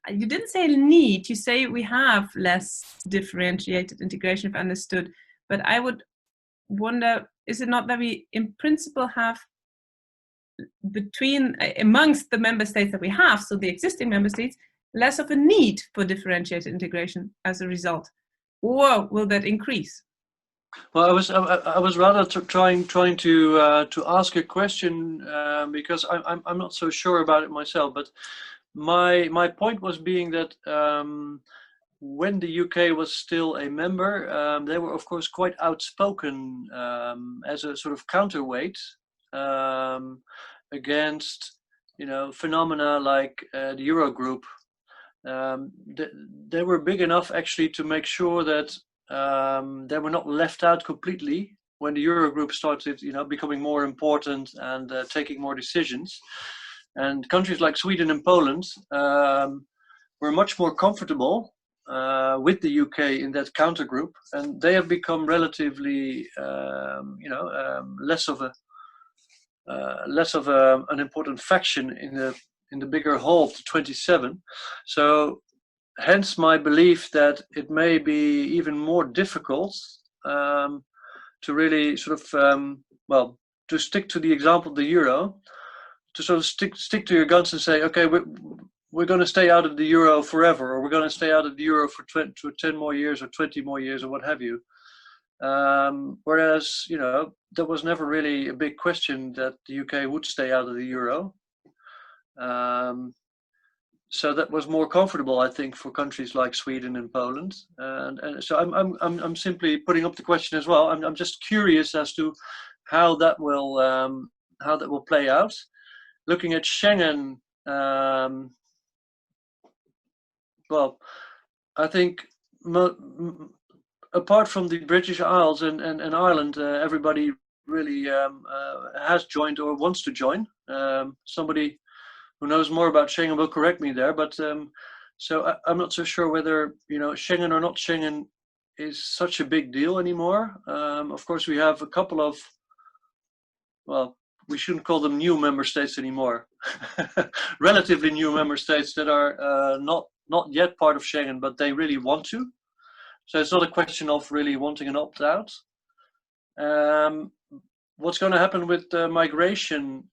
you didn't say need, you say we have less differentiated integration, if understood. But I would wonder, is it not that we in principle have amongst the member states that we have, so the existing member states, less of a need for differentiated integration as a result? Or will that increase? Well, I was rather trying to ask a question because I'm not so sure about it myself. But my point was being that when the UK was still a member, they were of course quite outspoken as a sort of counterweight against phenomena like the Eurogroup. They were big enough actually to make sure that they were not left out completely when the Eurogroup started, becoming more important and taking more decisions. And countries like Sweden and Poland were much more comfortable with the UK in that counter group, and they have become relatively, less of an important faction in the bigger whole of the 27. So hence my belief that it may be even more difficult to really sort of, to stick to the example of the euro, to sort of stick to your guns and say, okay, we're going to stay out of the euro forever, or we're going to stay out of the euro for 10 more years or 20 more years or what have you. Whereas, there was never really a big question that the UK would stay out of the euro. So that was more comfortable, I think, for countries like Sweden and Poland. And so I'm simply putting up the question as well. I'm just curious as to how that will play out. Looking at Schengen, well, I think apart from the British Isles and Ireland, everybody really has joined or wants to join. Somebody who knows more about Schengen will correct me there, but so I'm not so sure whether Schengen or not Schengen is such a big deal anymore. Of course, we have a couple of, well, we shouldn't call them new member states anymore, relatively new member states that are not yet part of Schengen, but they really want to. So it's not a question of really wanting an opt-out. What's going to happen with migration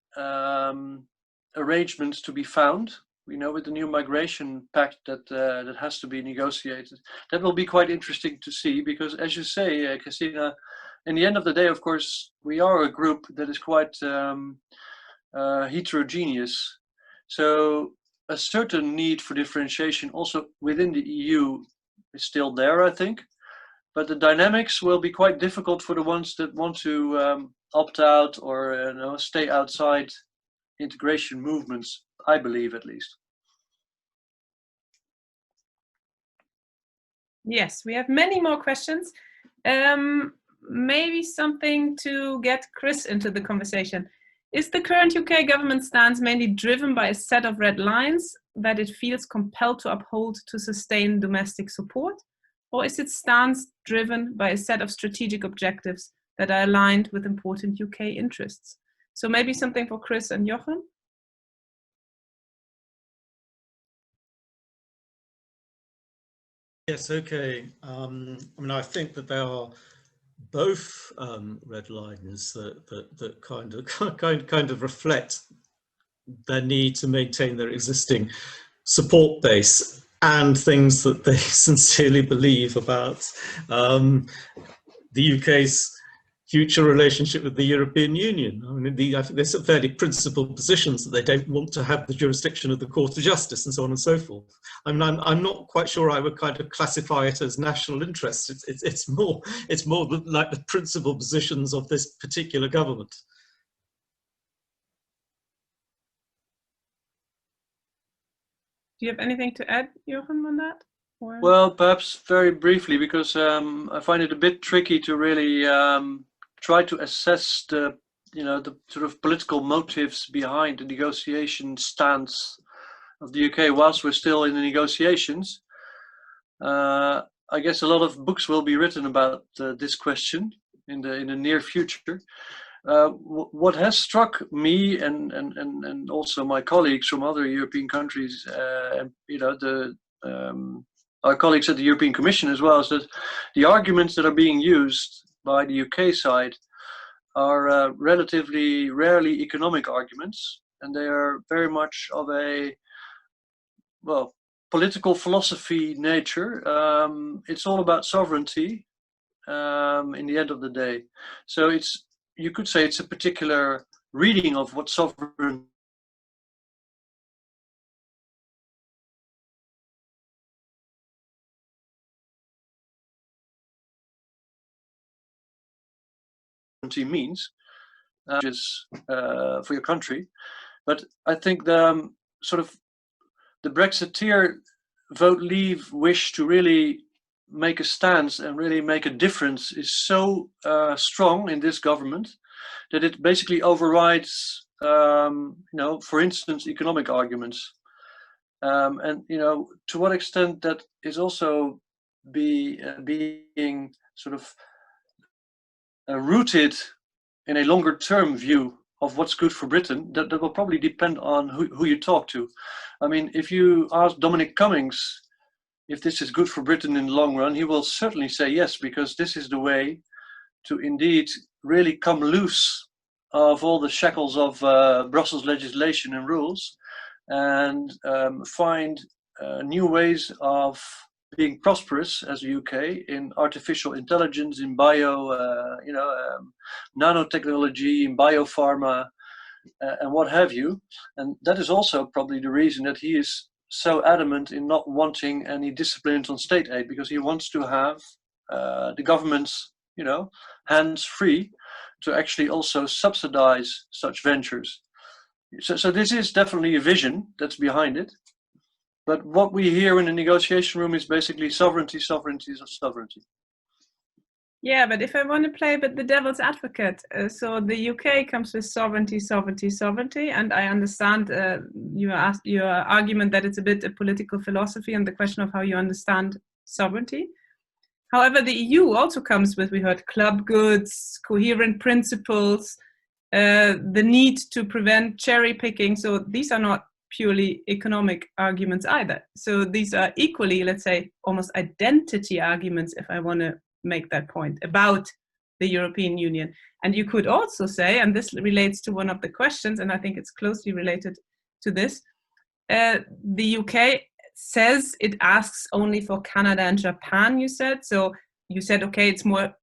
arrangements to be found, with the new migration pact that has to be negotiated? That will be quite interesting to see, because as you say, Christina, in the end of the day, of course, we are a group that is quite heterogeneous. So a certain need for differentiation also within the EU is still there, I think. But the dynamics will be quite difficult for the ones that want to opt out or stay outside integration movements, I believe at least. Yes, we have many more questions. Maybe something to get Chris into the conversation. Is the current UK government stance mainly driven by a set of red lines that it feels compelled to uphold to sustain domestic support? Or is its stance driven by a set of strategic objectives that are aligned with important UK interests? So maybe something for Chris and Jochen? Yes, okay. I mean, I think that there are both red lines that kind of reflect their need to maintain their existing support base and things that they sincerely believe about the UK's future relationship with the European Union. I mean, I think there's some fairly principled positions that they don't want to have the jurisdiction of the Court of Justice and so on and so forth. I mean, I'm not quite sure I would kind of classify it as national interest. It's more like the principled positions of this particular government. Do you have anything to add, Jochen, on that? Or? Well, perhaps very briefly, because I find it a bit tricky to really try to assess the sort of political motives behind the negotiation stance of the UK whilst we're still in the negotiations. I guess a lot of books will be written about this question in the near future. What has struck me and also my colleagues from other European countries, our colleagues at the European Commission as well, is that the arguments that are being used by the UK side are relatively rarely economic arguments, and they are very much of a, well, political philosophy nature. It's all about sovereignty in the end of the day. So you could say it's a particular reading of what sovereignty means for your country. But I think the sort of the Brexiteer vote leave wish to really make a stance and really make a difference is so strong in this government that it basically overrides, for instance, economic arguments. And to what extent that is also being sort of rooted in a longer term view of what's good for Britain, that will probably depend on who you talk to. I mean, if you ask Dominic Cummings if this is good for Britain in the long run, he will certainly say yes, because this is the way to indeed really come loose of all the shackles of Brussels legislation and rules and find new ways of being prosperous as the UK in artificial intelligence, in nanotechnology, in biopharma, and what have you. And that is also probably the reason that he is so adamant in not wanting any disciplines on state aid, because he wants to have the government's, hands free to actually also subsidize such ventures. So this is definitely a vision that's behind it. But what we hear in the negotiation room is basically sovereignty, sovereignty, sovereignty. Yeah, but if I want to play with the devil's advocate, so the UK comes with sovereignty, sovereignty, sovereignty, and I understand your argument that it's a bit a political philosophy and the question of how you understand sovereignty. However, the EU also comes with, we heard, club goods, coherent principles, the need to prevent cherry picking. So these are not purely economic arguments either. So these are equally, let's say, almost identity arguments, if I want to make that point, about the European Union. And you could also say, and this relates to one of the questions, and I think it's closely related to this, the UK says it asks only for Canada and Japan, you said. So you said, okay, it's more,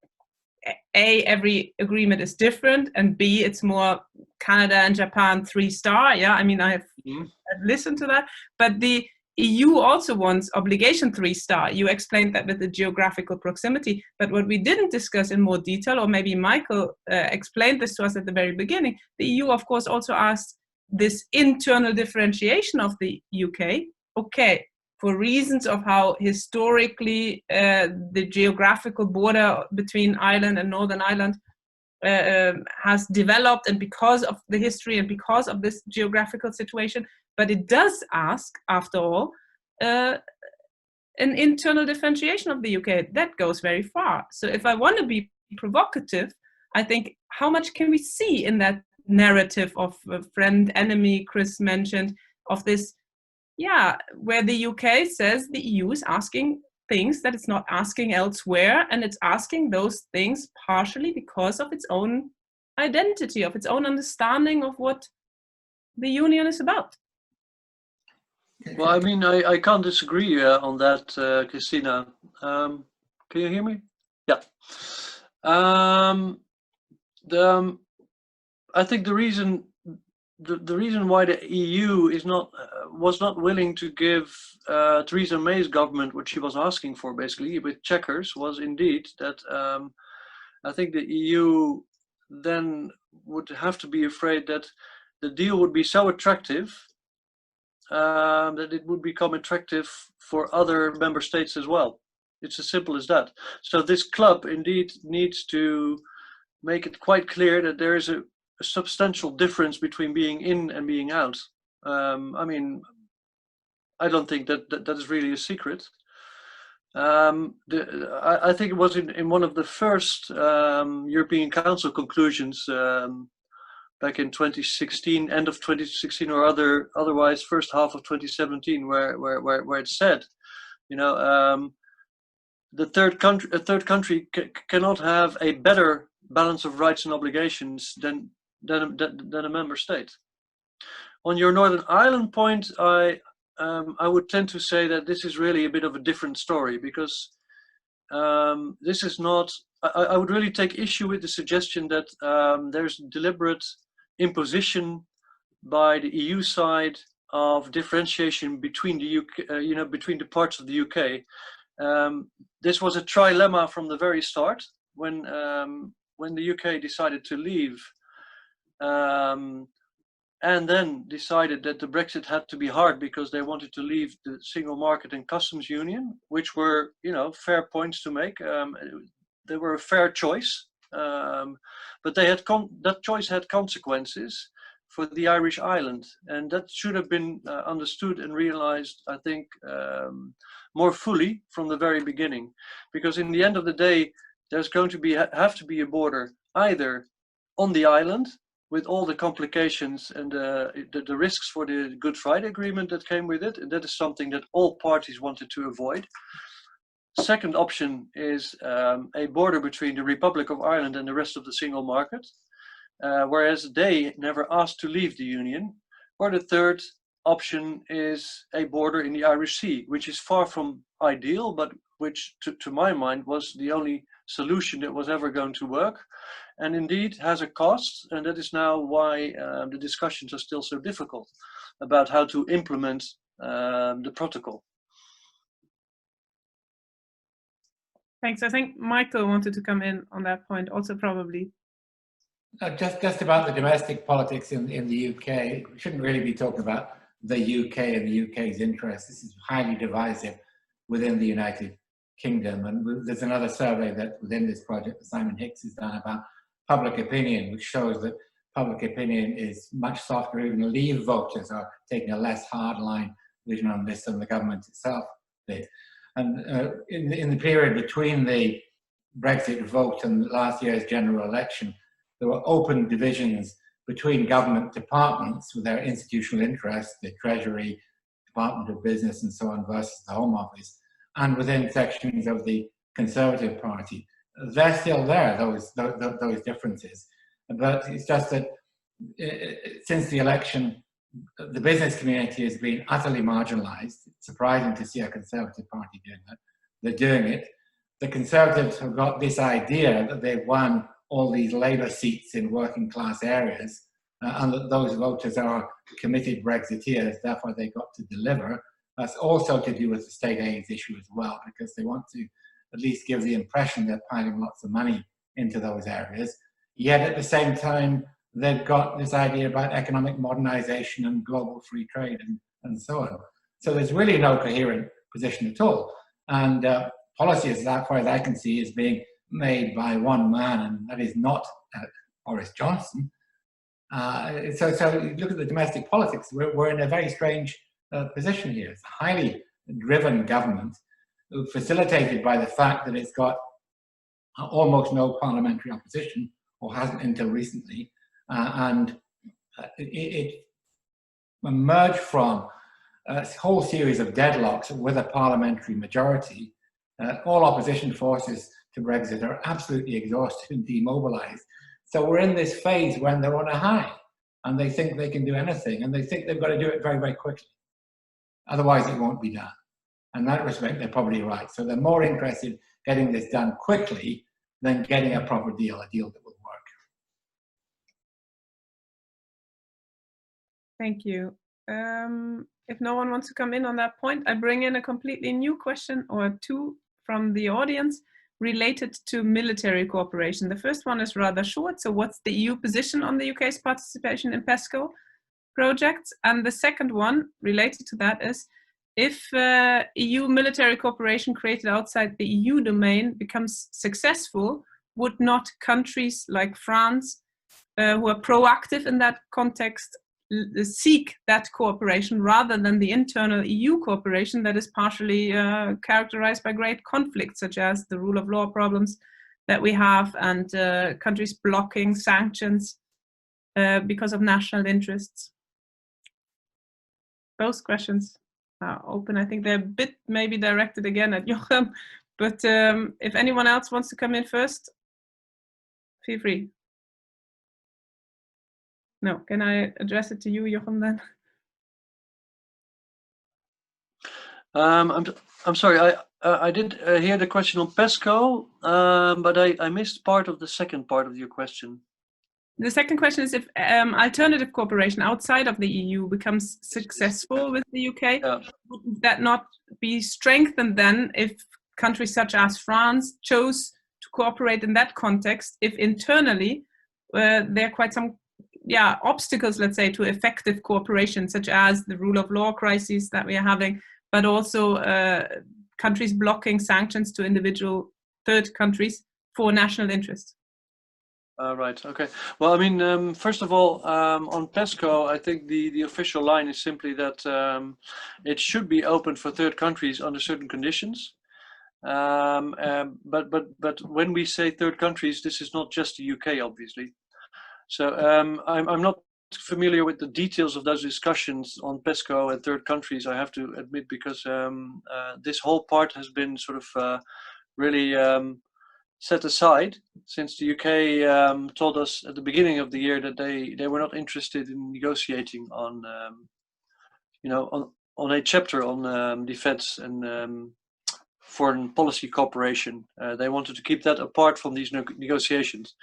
A, every agreement is different, and B, it's more Canada and Japan 3-star. Yeah, I mean, I've listened to that, but the EU also wants obligation 3-star. You explained that with the geographical proximity, but what we didn't discuss in more detail, or maybe Michael explained this to us at the very beginning, the EU of course also asked this internal differentiation of the UK. Okay, for reasons of how historically the geographical border between Ireland and Northern Ireland has developed, and because of the history and because of this geographical situation, but it does ask, after all, an internal differentiation of the UK. That goes very far. So if I want to be provocative, I think, how much can we see in that narrative of friend, enemy, Chris mentioned, of this, yeah, where the UK says the EU is asking things that it's not asking elsewhere, and it's asking those things partially because of its own identity, of its own understanding of what the union is about. Well, I mean, I can't disagree on that, Christina. Can you hear me? Yeah. I think the reason why the EU is was not willing to give Theresa May's government what she was asking for, basically with checkers, was indeed that I think the EU then would have to be afraid that the deal would be so attractive that it would become attractive for other member states as well. It's as simple as that. So this club indeed needs to make it quite clear that there is a substantial difference between being in and being out. I mean, I don't think that is really a secret. I think it was in one of the first European Council conclusions back in 2016, end of 2016, or otherwise first half of 2017, where it said, you know, a third country cannot have a better balance of rights and obligations than a member state. On your Northern Ireland point, I would tend to say that this is really a bit of a different story, because this is not. I would really take issue with the suggestion that there's deliberate imposition by the EU side of differentiation between the UK, between the parts of the UK. This was a trilemma from the very start when the UK decided to leave, and then decided that the Brexit had to be hard because they wanted to leave the single market and customs union, which were, fair points to make. They were a fair choice, but they had that choice had consequences for the Irish island, and that should have been understood and realized, I think, more fully from the very beginning, because in the end of the day, there's going to have to be a border either on the island, with all the complications and the risks for the Good Friday Agreement that came with it, and that is something that all parties wanted to avoid. Second option is a border between the Republic of Ireland and the rest of the single market, whereas they never asked to leave the Union. Or the third option is a border in the Irish Sea, which is far from ideal, but which, to my mind, was the only solution that was ever going to work, and indeed has a cost, and that is now why the discussions are still so difficult about how to implement the protocol. Thanks. I think Michael wanted to come in on that point also, probably. Just about the domestic politics in the UK. We shouldn't really be talking about the UK and the UK's interests. This is highly divisive within the United Kingdom. And there's another survey that within this project that Simon Hicks has done about public opinion, which shows that public opinion is much softer. Even Leave voters are taking a less hardline vision on this than the government itself did. And in the period between the Brexit vote and last year's general election, there were open divisions between government departments with their institutional interests, the Treasury, Department of Business and so on, versus the Home Office, and within sections of the Conservative Party. They're still there, those differences. But it's just that since the election, the business community has been utterly marginalized. It's surprising to see a Conservative Party doing that. They're doing it. The Conservatives have got this idea that they've won all these Labour seats in working class areas, and that those voters are committed Brexiteers, therefore they got to deliver. That's also to do with the state aid issue as well, because they want to at least give the impression they're piling lots of money into those areas. Yet at the same time, they've got this idea about economic modernization and global free trade and so on. So there's really no coherent position at all. And policy, as far as I can see, is being made by one man, and that is not Boris Johnson. So you look at the domestic politics, we're in a very strange position here. It's a highly driven government, facilitated by the fact that it's got almost no parliamentary opposition, or hasn't until recently, and it emerged from a whole series of deadlocks with a parliamentary majority. All opposition forces to Brexit are absolutely exhausted and demobilized. So we're in this phase when they're on a high, and they think they can do anything, and they think they've got to do it very, very quickly. Otherwise, it won't be done. In that respect, they're probably right. So they're more interested in getting this done quickly than getting a proper deal, a deal that will work. Thank you. If no one wants to come in on that point, I bring in a completely new question or two from the audience related to military cooperation. The first one is rather short. So what's the EU position on the UK's participation in PESCO projects? And the second one related to that is, if EU military cooperation created outside the EU domain becomes successful, would not countries like France, who are proactive in that context, seek that cooperation rather than the internal EU cooperation that is partially characterized by great conflicts, such as the rule of law problems that we have, and countries blocking sanctions because of national interests? Both questions are open. I think they're a bit maybe directed again at Jochem, but if anyone else wants to come in first, feel free. No, can I address it to you, Jochem, then? I'm sorry, I did hear the question on PESCO, but I missed part of the second part of your question. The second question is, if alternative cooperation outside of the EU becomes successful with the UK, would that not be strengthened then if countries such as France chose to cooperate in that context, if internally there are quite some obstacles, let's say, to effective cooperation, such as the rule of law crises that we are having, but also countries blocking sanctions to individual third countries for national interests? Right, okay. Well, I mean, first of all, on PESCO, I think the official line is simply that it should be open for third countries under certain conditions. But when we say third countries, this is not just the UK, obviously. So I'm not familiar with the details of those discussions on PESCO and third countries, I have to admit, because this whole part has been sort of really set aside since the UK told us at the beginning of the year that they were not interested in negotiating on on a chapter on defense and foreign policy cooperation. They wanted to keep that apart from these negotiations.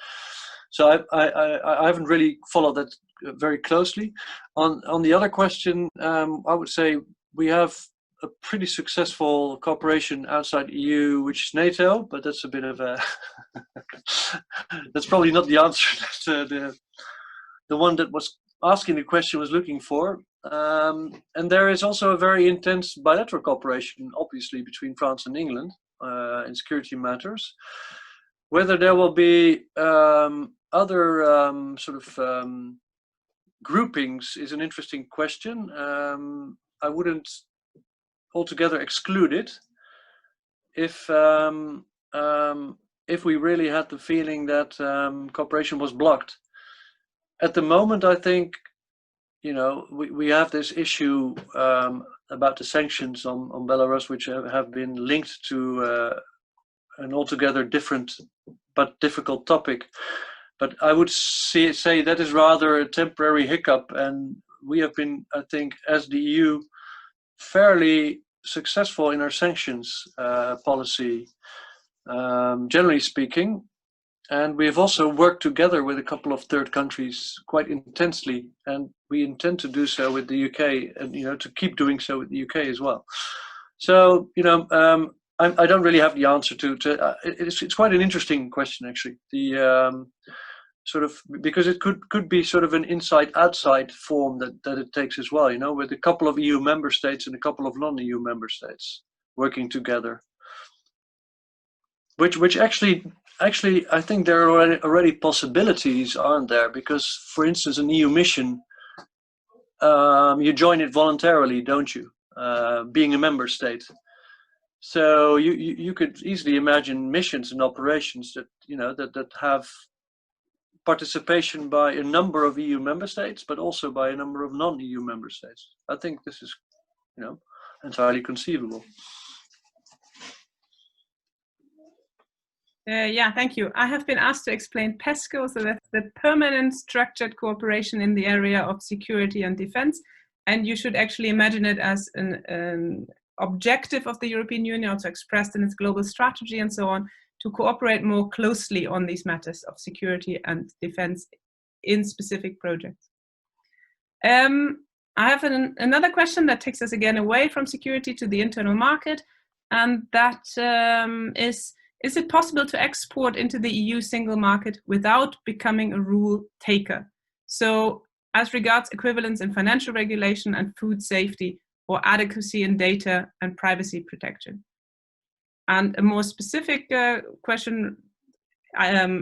So I haven't really followed that very closely. On the other question, I would say we have a pretty successful cooperation outside EU, which is NATO, but that's a bit of a that's probably not the answer that the one that was asking the question was looking for. And there is also a very intense bilateral cooperation, obviously, between France and England in security matters. Whether there will be other sort of groupings is an interesting question. I wouldn't altogether exclude it if we really had the feeling that cooperation was blocked. At the moment, I think we have this issue about the sanctions on Belarus, which have been linked to an altogether different but difficult topic. But I would say that is rather a temporary hiccup, and we have been, I think, as the EU, fairly successful in our sanctions policy, generally speaking. And we have also worked together with a couple of third countries quite intensely, and we intend to do so with the UK, and to keep doing so with the UK as well. So I don't really have the answer to it's quite an interesting question, actually. The sort of, because it could be sort of an inside-outside form that it takes as well, with a couple of EU member states and a couple of non-EU member states working together. Which actually I think there are already possibilities, aren't there? Because, for instance, an EU mission, you join it voluntarily, don't you? Being a member state. So you could easily imagine missions and operations that that have participation by a number of EU member states, but also by a number of non-EU member states. I think this is entirely conceivable. Yeah, thank you. I have been asked to explain PESCO, so that's the Permanent Structured Cooperation in the area of security and defense. And you should actually imagine it as an objective of the European Union, also expressed in its global strategy and so on, to cooperate more closely on these matters of security and defense in specific projects. I have another question that takes us again away from security to the internal market, and that is it possible to export into the EU single market without becoming a rule taker? So as regards equivalence in financial regulation and food safety, or adequacy in data and privacy protection. And a more specific question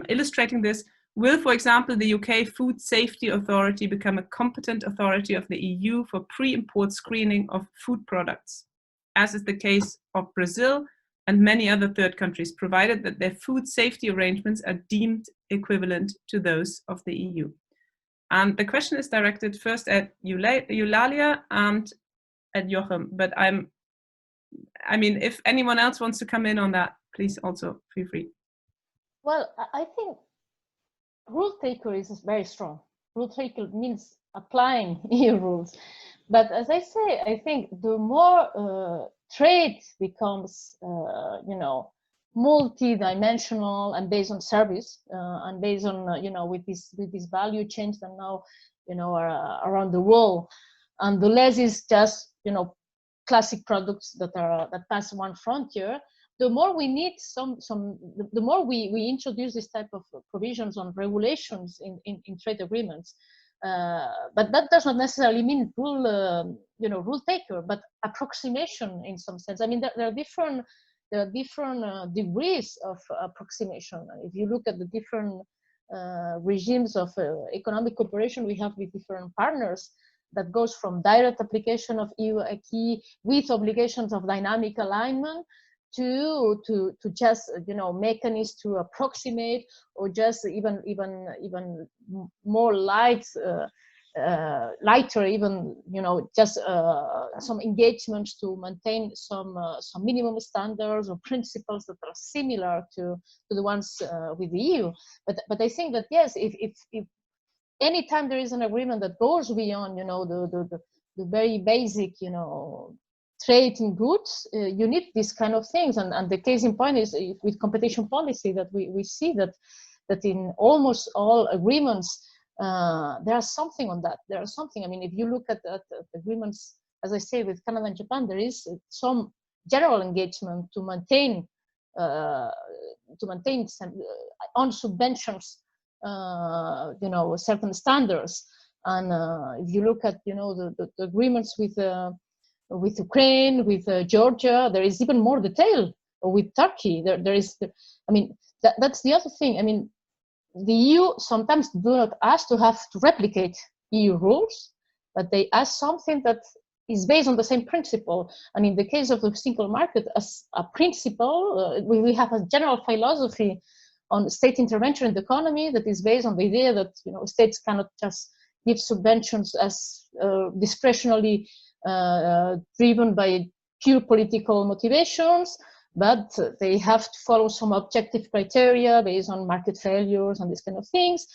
illustrating this, will, for example, the UK Food Safety Authority become a competent authority of the EU for pre-import screening of food products, as is the case of Brazil and many other third countries, provided that their food safety arrangements are deemed equivalent to those of the EU? And the question is directed first at Eulalia and at Jochem, but I mean, if anyone else wants to come in on that, please also feel free. Well, I think rule taker is very strong. Rule taker means applying EU rules. But as I say, I think the more trade becomes, multi-dimensional and based on service and based on, with this value chains that now, are around the world, and the less is just, classic products that pass one frontier, the more we need the more we introduce this type of provisions on regulations in trade agreements. But that does not necessarily mean rule taker, but approximation in some sense. I mean, there are different degrees of approximation. If you look at the different regimes of economic cooperation we have with different partners, that goes from direct application of EU acquis with obligations of dynamic alignment to just mechanisms to approximate, or just even more lighter, even just some engagements to maintain some minimum standards or principles that are similar to the ones with the EU. But I think that yes, if anytime there is an agreement that goes beyond the very basic trade in goods, you need these kind of things. And the case in point is with competition policy, that we see that in almost all agreements there's something on that. There is something. I mean, if you look at agreements, as I say, with Canada and Japan, there is some general engagement to maintain some, on subventions, certain standards. And if you look at the agreements with Ukraine, with Georgia, there is even more detail. Or with Turkey, there is. I mean, that's the other thing. I mean, the EU sometimes do not ask to have to replicate EU rules, but they ask something that is based on the same principle. And in the case of the single market, as a principle, we have a general philosophy on state intervention in the economy that is based on the idea that states cannot just give subventions as discretionarily driven by pure political motivations, but they have to follow some objective criteria based on market failures and these kind of things,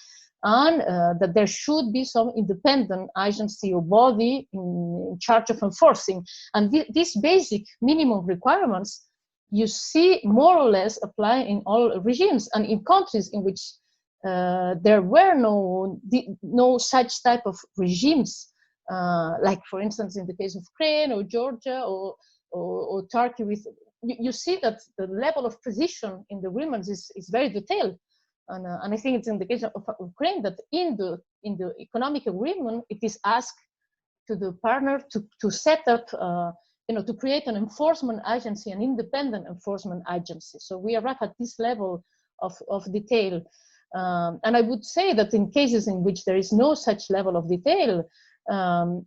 and that there should be some independent agency or body in charge of enforcing. And these basic minimum requirements, you see more or less apply in all regimes and in countries in which there were no such type of regimes, like for instance in the case of Ukraine or Georgia or Turkey. With you see that the level of precision in the agreements is very detailed, and I think it's in the case of Ukraine that in the economic agreement it is asked to the partner to set up, to create an enforcement agency, an independent enforcement agency. So we arrive at this level of detail. And I would say that in cases in which there is no such level of detail,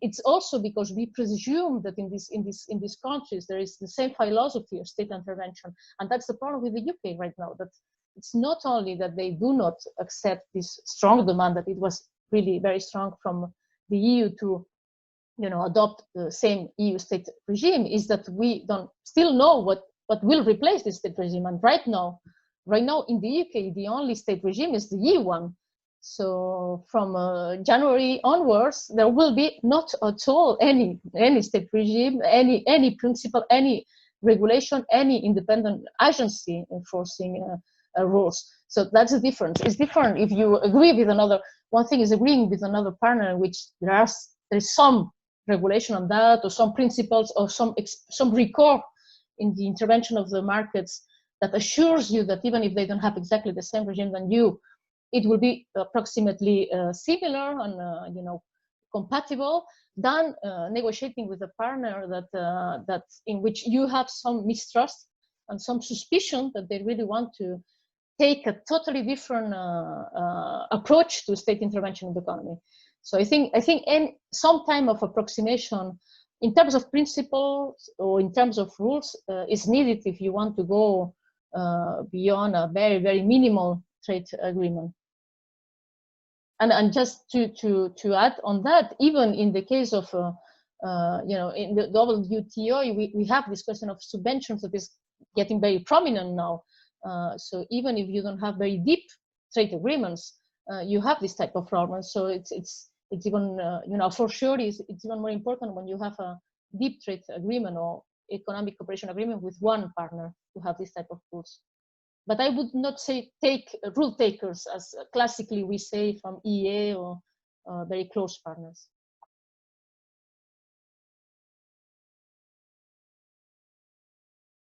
it's also because we presume that in these countries there is the same philosophy of state intervention, and that's the problem with the UK right now. That it's not only that they do not accept this strong demand that it was really very strong from the EU to adopt the same EU state regime, is that we don't still know what will replace this state regime. And right now in the UK, the only state regime is the EU one. So from January onwards, there will be not at all any state regime, any principle, any regulation, any independent agency enforcing rules. So that's the difference. It's different if you agree with another. One thing is agreeing with another partner in which there is some regulation on that, or some principles, or some record in the intervention of the markets that assures you that even if they don't have exactly the same regime than you, it will be approximately similar and compatible, than negotiating with a partner that in which you have some mistrust and some suspicion that they really want to take a totally different approach to state intervention in the economy. So I think some time of approximation in terms of principles or in terms of rules is needed if you want to go beyond a very, very minimal trade agreement. And just to add on that, even in the case of in the WTO, we have this question of subventions that is getting very prominent now. So even if you don't have very deep trade agreements, you have this type of problem. So it's even for sure it's even more important when you have a deep trade agreement or economic cooperation agreement with one partner to have this type of rules. But I would not say take rule takers, as classically we say from EA or very close partners.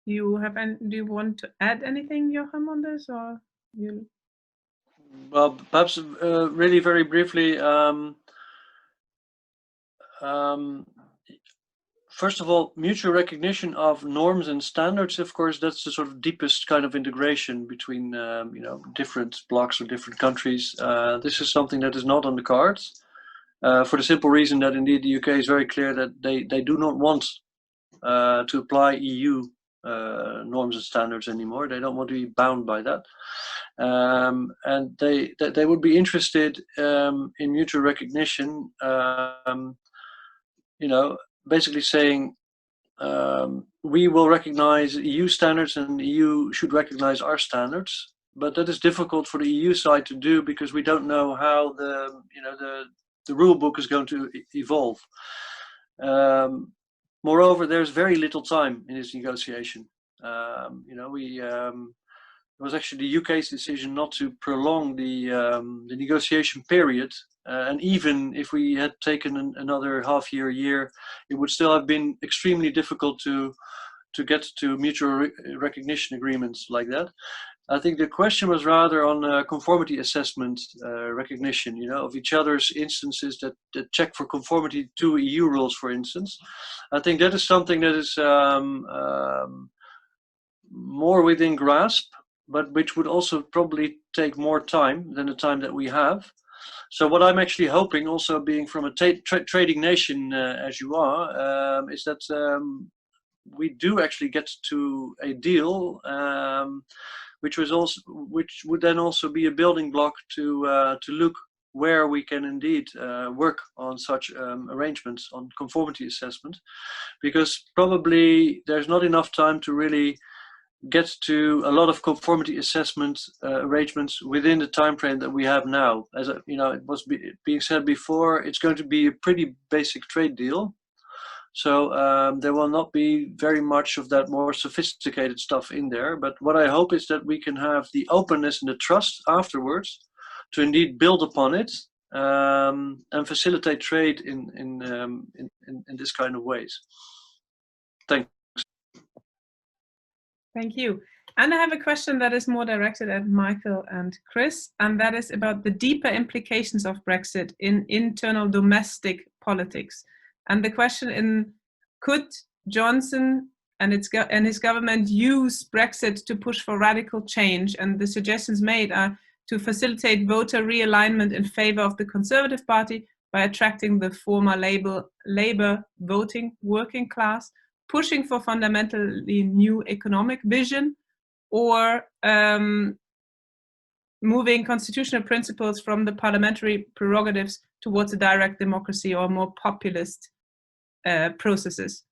Do you want to add anything, Joachim, on this, or you? Well, perhaps really very briefly. First of all, mutual recognition of norms and standards, of course, that's the sort of deepest kind of integration between different blocks or different countries. This is something that is not on the cards, for the simple reason that indeed the UK is very clear that they do not want to apply EU norms and standards anymore. They don't want to be bound by that. And they would be interested in mutual recognition, basically saying we will recognize EU standards and the EU should recognize our standards, but that is difficult for the EU side to do because we don't know how the rule book is going to evolve. Moreover, there's very little time in this negotiation. It was actually the UK's decision not to prolong the negotiation period. And even if we had taken another half year, it would still have been extremely difficult to get to mutual recognition agreements like that. I think the question was rather on conformity assessment recognition, of each other's instances that check for conformity to EU rules, for instance. I think that is something that is more within grasp, but which would also probably take more time than the time that we have. So what I'm actually hoping, also being from a trading nation as you are, is that we do actually get to a deal, which would then also be a building block to look where we can indeed work on such arrangements on conformity assessment, because probably there's not enough time to really get to a lot of conformity assessment arrangements within the time frame that we have now. As it was being said before, it's going to be a pretty basic trade deal. So there will not be very much of that more sophisticated stuff in there. But what I hope is that we can have the openness and the trust afterwards to indeed build upon it and facilitate trade in this kind of ways. Thanks. Thank you. And I have a question that is more directed at Michael and Chris, and that is about the deeper implications of Brexit in internal domestic politics. And the question in, could Johnson and his government use Brexit to push for radical change? And the suggestions made are to facilitate voter realignment in favor of the Conservative Party by attracting the former Labour voting working class, pushing for fundamentally new economic vision, or moving constitutional principles from the parliamentary prerogatives towards a direct democracy or more populist processes.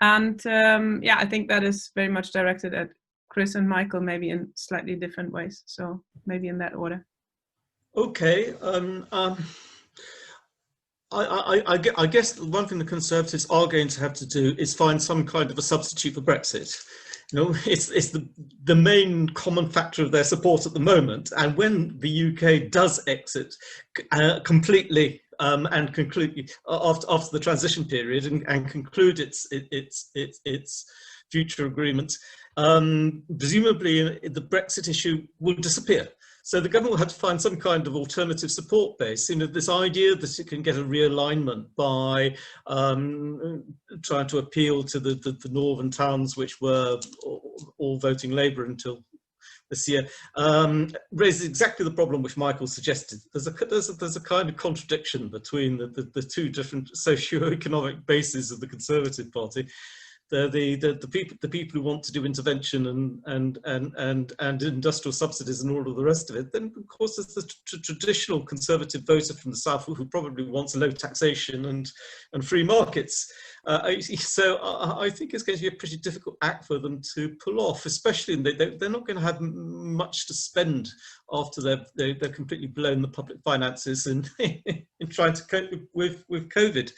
And yeah, I think that is very much directed at Chris and Michael, maybe in slightly different ways. So maybe in that order. Okay. I guess one thing the Conservatives are going to have to do is find some kind of a substitute for Brexit. You know, it's the main common factor of their support at the moment. And when the UK does exit completely and conclude after the transition period and conclude its future agreement, presumably the Brexit issue will disappear. So the government will have to find some kind of alternative support base. You know, this idea that it can get a realignment by trying to appeal to the northern towns, which were all voting Labour until this year, raises exactly the problem which Michael suggested. There's a kind of contradiction between the two different socio-economic bases of the Conservative Party. The people who want to do intervention and industrial subsidies and all of the rest of it. Then of course there's the traditional Conservative voter from the south who probably wants low taxation and free markets. So I think it's going to be a pretty difficult act for them to pull off, especially they're not going to have much to spend after they're completely blown the public finances in trying to cope with COVID.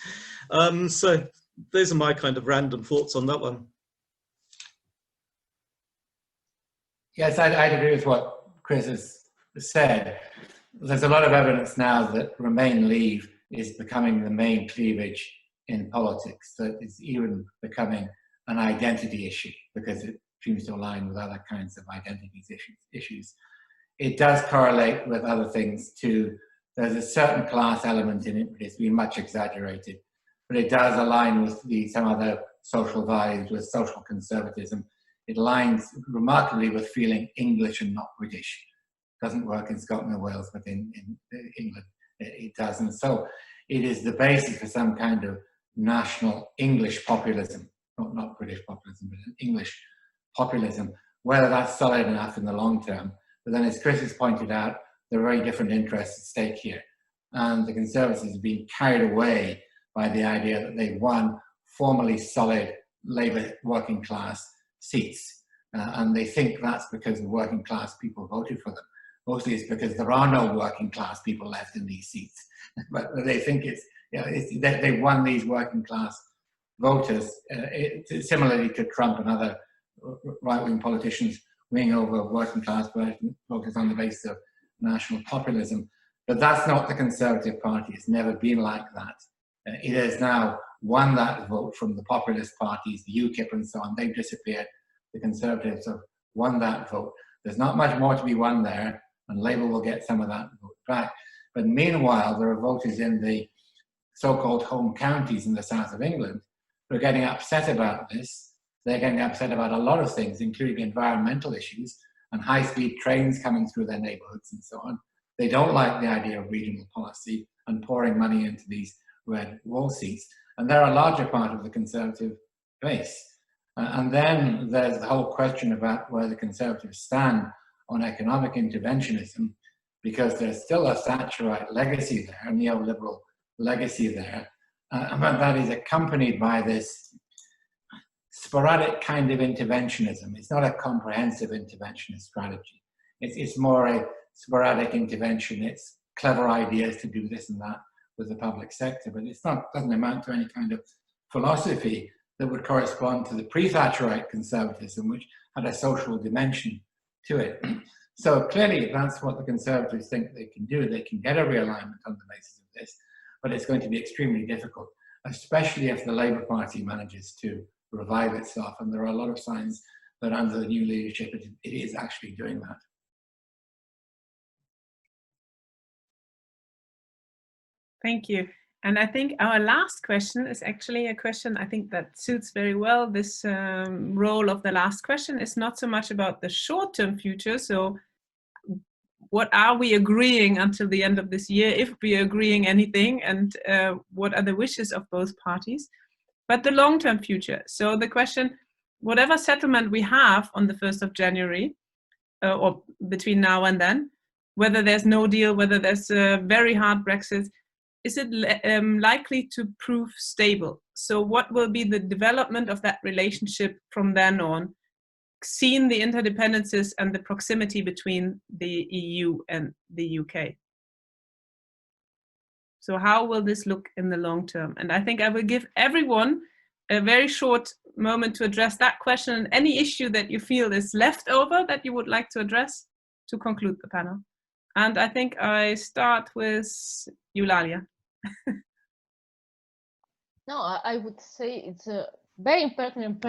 So those are my kind of random thoughts on that one. Yes, I'd agree with what Chris has said. There's a lot of evidence now that Remain Leave is becoming the main cleavage in politics, that it's even becoming an identity issue because it seems to align with other kinds of identity issues. It does correlate with other things too. There's a certain class element in it, but it's been much exaggerated. But it does align with some other social values, with social conservatism. It aligns remarkably with feeling English and not British. It doesn't work in Scotland or Wales, but in England it does. And so it is the basis for some kind of national English populism, not British populism, but English populism, whether that's solid enough in the long term. But then, as Chris has pointed out, there are very different interests at stake here. And the Conservatives have been carried away by the idea that they won formally solid Labour working class seats. And they think that's because the working class people voted for them. Mostly it's because there are no working class people left in these seats. But they think they won these working class voters, similarly to Trump and other right-wing politicians winning over working class voters on the basis of national populism. But that's not the Conservative Party. It's never been like that. It has now won that vote from the populist parties, the UKIP and so on. They've disappeared. The Conservatives have won that vote. There's not much more to be won there, and Labour will get some of that vote back. But meanwhile, there are voters in the so-called home counties in the south of England who are getting upset about this. They're getting upset about a lot of things, including environmental issues and high-speed trains coming through their neighbourhoods and so on. They don't like the idea of regional policy and pouring money into these red wall seats, and they're a larger part of the Conservative base. And then there's the whole question about where the Conservatives stand on economic interventionism, because there's still a Thatcherite legacy there, a neoliberal legacy there, but that is accompanied by this sporadic kind of interventionism. It's not a comprehensive interventionist strategy. It's more a sporadic intervention. It's clever ideas to do this and that with the public sector, but it's not, doesn't amount to any kind of philosophy that would correspond to the pre-Thatcherite conservatism, which had a social dimension to it. So clearly, that's what the Conservatives think they can do. They can get a realignment on the basis of this, but it's going to be extremely difficult, especially if the Labour Party manages to revive itself. And there are a lot of signs that under the new leadership, it is actually doing that. Thank you. And I think our last question is actually a question I think that suits very well this role of the last question. Is not so much about the short-term future. So what are we agreeing until the end of this year, if we are agreeing anything, and what are the wishes of both parties, but the long-term future. So the question, whatever settlement we have on the 1st of January, or between now and then, whether there's no deal, whether there's a very hard Brexit, is it likely to prove stable? So what will be the development of that relationship from then on, seeing the interdependencies and the proximity between the EU and the UK? So how will this look in the long term? And I think I will give everyone a very short moment to address that question and any issue that you feel is left over that you would like to address to conclude the panel. And I think I start with Eulalia. No, I would say it's a very important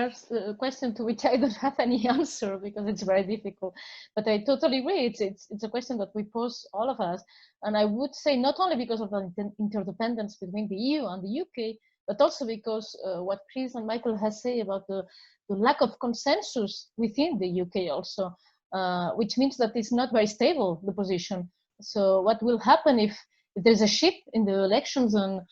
question to which I don't have any answer because it's very difficult. But I totally agree. It's a question that we pose, all of us. And I would say not only because of the interdependence between the EU and the UK, but also because what Chris and Michael has said about the lack of consensus within the UK also, which means that it's not very stable, the position. So what will happen if there's a shift in the elections and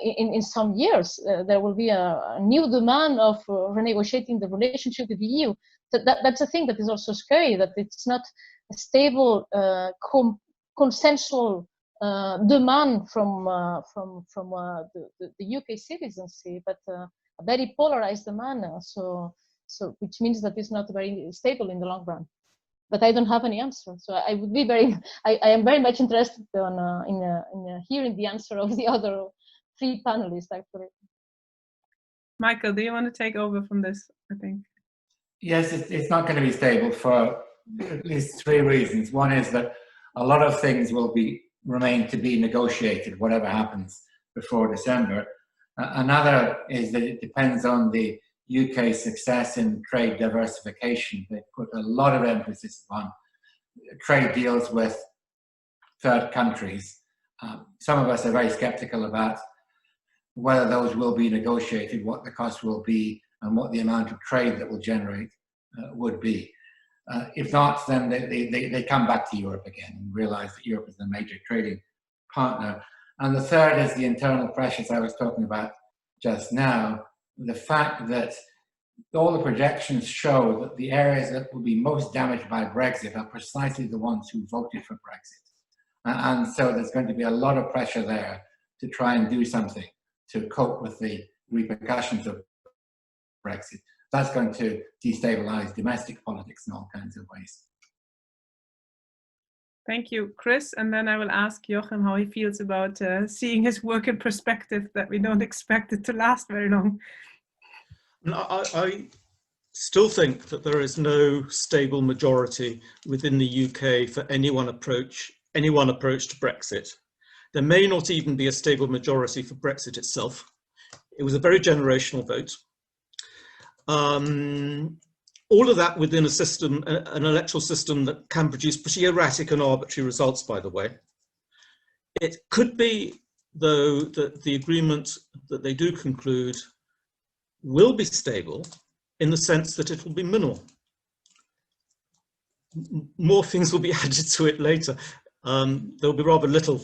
in some years, there will be a new demand of renegotiating the relationship with the EU. So that's a thing that is also scary, that it's not a stable, consensual demand from the UK citizens, but a very polarized demand. So which means that it's not very stable in the long run. But I don't have any answer. So I would be I am very much interested in hearing the answer of the other three panelists, actually. Michael, do you want to take over from this, I think? Yes, it's not going to be stable for at least three reasons. One is that a lot of things will remain to be negotiated, whatever happens before December. Another is that it depends on the UK's success in trade diversification. They put a lot of emphasis on trade deals with third countries. Some of us are very skeptical about whether those will be negotiated, what the cost will be, and what the amount of trade that will generate would be. If not, then they come back to Europe again and realize that Europe is the major trading partner. And the third is the internal pressures I was talking about just now. The fact that all the projections show that the areas that will be most damaged by Brexit are precisely the ones who voted for Brexit. And so there's going to be a lot of pressure there to try and do something to cope with the repercussions of Brexit. That's going to destabilize domestic politics in all kinds of ways. Thank you, Chris. And then I will ask Joachim how he feels about seeing his work in perspective, that we don't expect it to last very long. I still think that there is no stable majority within the UK for any one approach to Brexit. There may not even be a stable majority for Brexit itself. It was a very generational vote. All of that within a system, an electoral system that can produce pretty erratic and arbitrary results, by the way. It could be, though, that the agreement that they do conclude will be stable in the sense that it will be minimal. More things will be added to it later. There'll be rather little,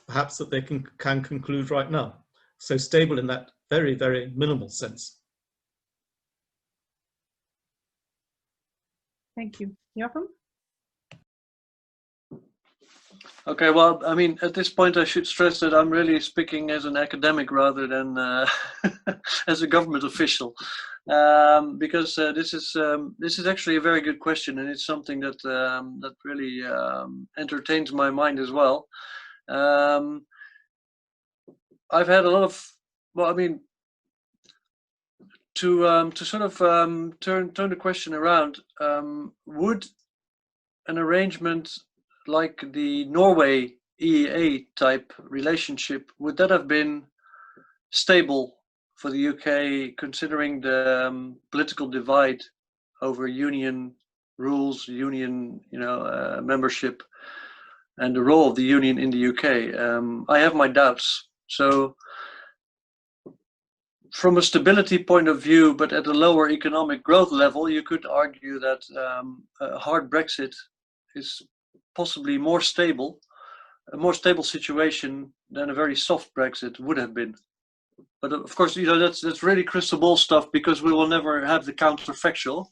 perhaps, that they can conclude right now. So stable in that very, very minimal sense. Thank you. Joachim? Okay, well, I mean, at this point, I should stress that I'm really speaking as an academic rather than as a government official, because this is actually a very good question, and it's something that that really entertains my mind as well. I've had a lot of, well, I mean, sort of turn the question around, would an arrangement like the Norway EEA type relationship, would that have been stable for the UK, considering the political divide over union rules, union membership, and the role of the union in the UK? I have my doubts. So from a stability point of view, but at a lower economic growth level, you could argue that a hard Brexit is possibly a more stable situation than a very soft Brexit would have been. But of course, that's really crystal ball stuff, because we will never have the counterfactual.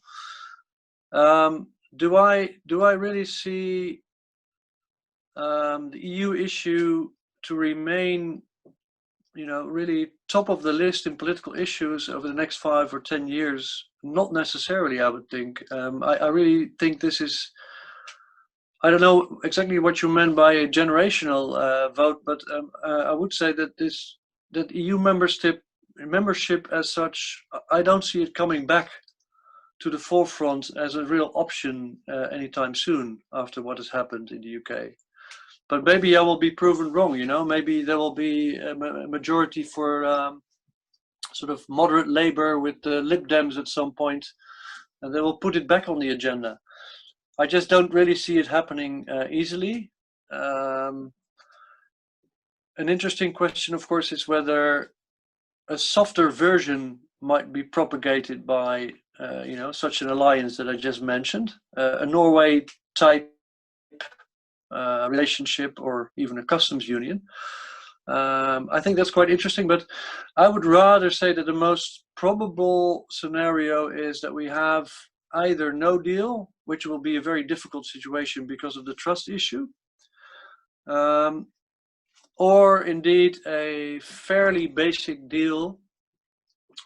Do I really see the EU issue to remain, really top of the list in political issues over the next 5 or 10 years? Not necessarily, I would think. I really think this is, I don't know exactly what you meant by a generational vote, but I would say that EU membership as such, I don't see it coming back to the forefront as a real option anytime soon after what has happened in the UK. But maybe I will be proven wrong, maybe there will be a majority for sort of moderate Labour with the Lib Dems at some point, and they will put it back on the agenda. I just don't really see it happening easily. An interesting question, of course, is whether a softer version might be propagated by such an alliance that I just mentioned, a Norway type relationship, or even a customs union. I think that's quite interesting, but I would rather say that the most probable scenario is that we have either no deal, which will be a very difficult situation because of the trust issue, or indeed a fairly basic deal.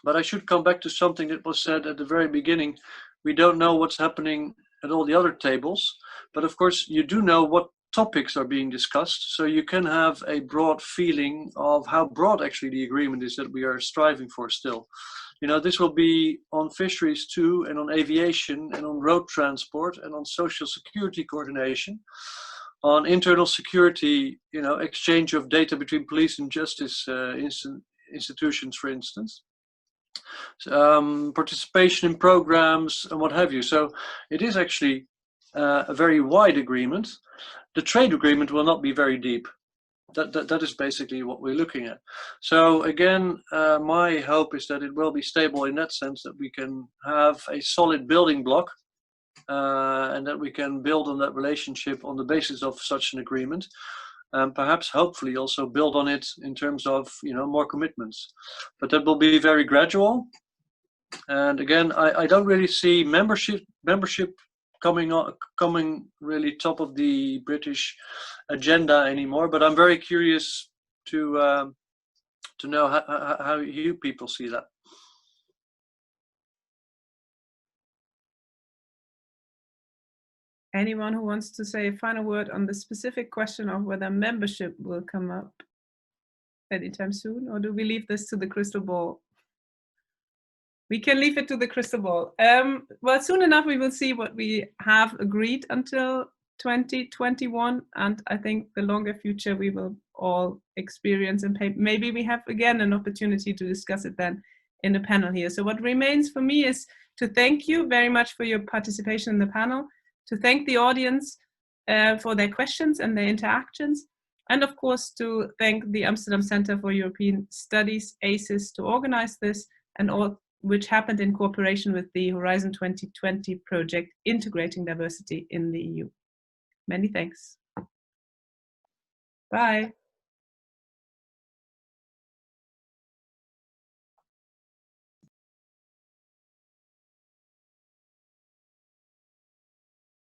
But I should come back to something that was said at the very beginning. We don't know what's happening at all the other tables, but of course you do know what topics are being discussed, so you can have a broad feeling of how broad actually the agreement is that we are striving for still. This will be on fisheries too, and on aviation, and on road transport, and on social security coordination, on internal security, exchange of data between police and justice institutions, for instance, participation in programs and what have you. So it is actually a very wide agreement. The trade agreement will not be very deep. That is basically what we're looking at. So again, my hope is that it will be stable in that sense, that we can have a solid building block, and that we can build on that relationship on the basis of such an agreement, and perhaps hopefully also build on it in terms of more commitments. But that will be very gradual. And again, I don't really see membership coming really top of the British agenda anymore. But I'm very curious to know how you people see that. Anyone who wants to say a final word on the specific question of whether membership will come up anytime soon, or do we leave this to the crystal ball? We can leave it to the crystal ball. Well, soon enough we will see what we have agreed until 2021, and I think the longer future we will all experience, and maybe we have again an opportunity to discuss it then in the panel here. So what remains for me is to thank you very much for your participation in the panel, to thank the audience for their questions and their interactions, and of course to thank the Amsterdam Center for European Studies, ACES, to organize this, and all which happened in cooperation with the Horizon 2020 project integrating diversity in the EU. Many thanks. Bye.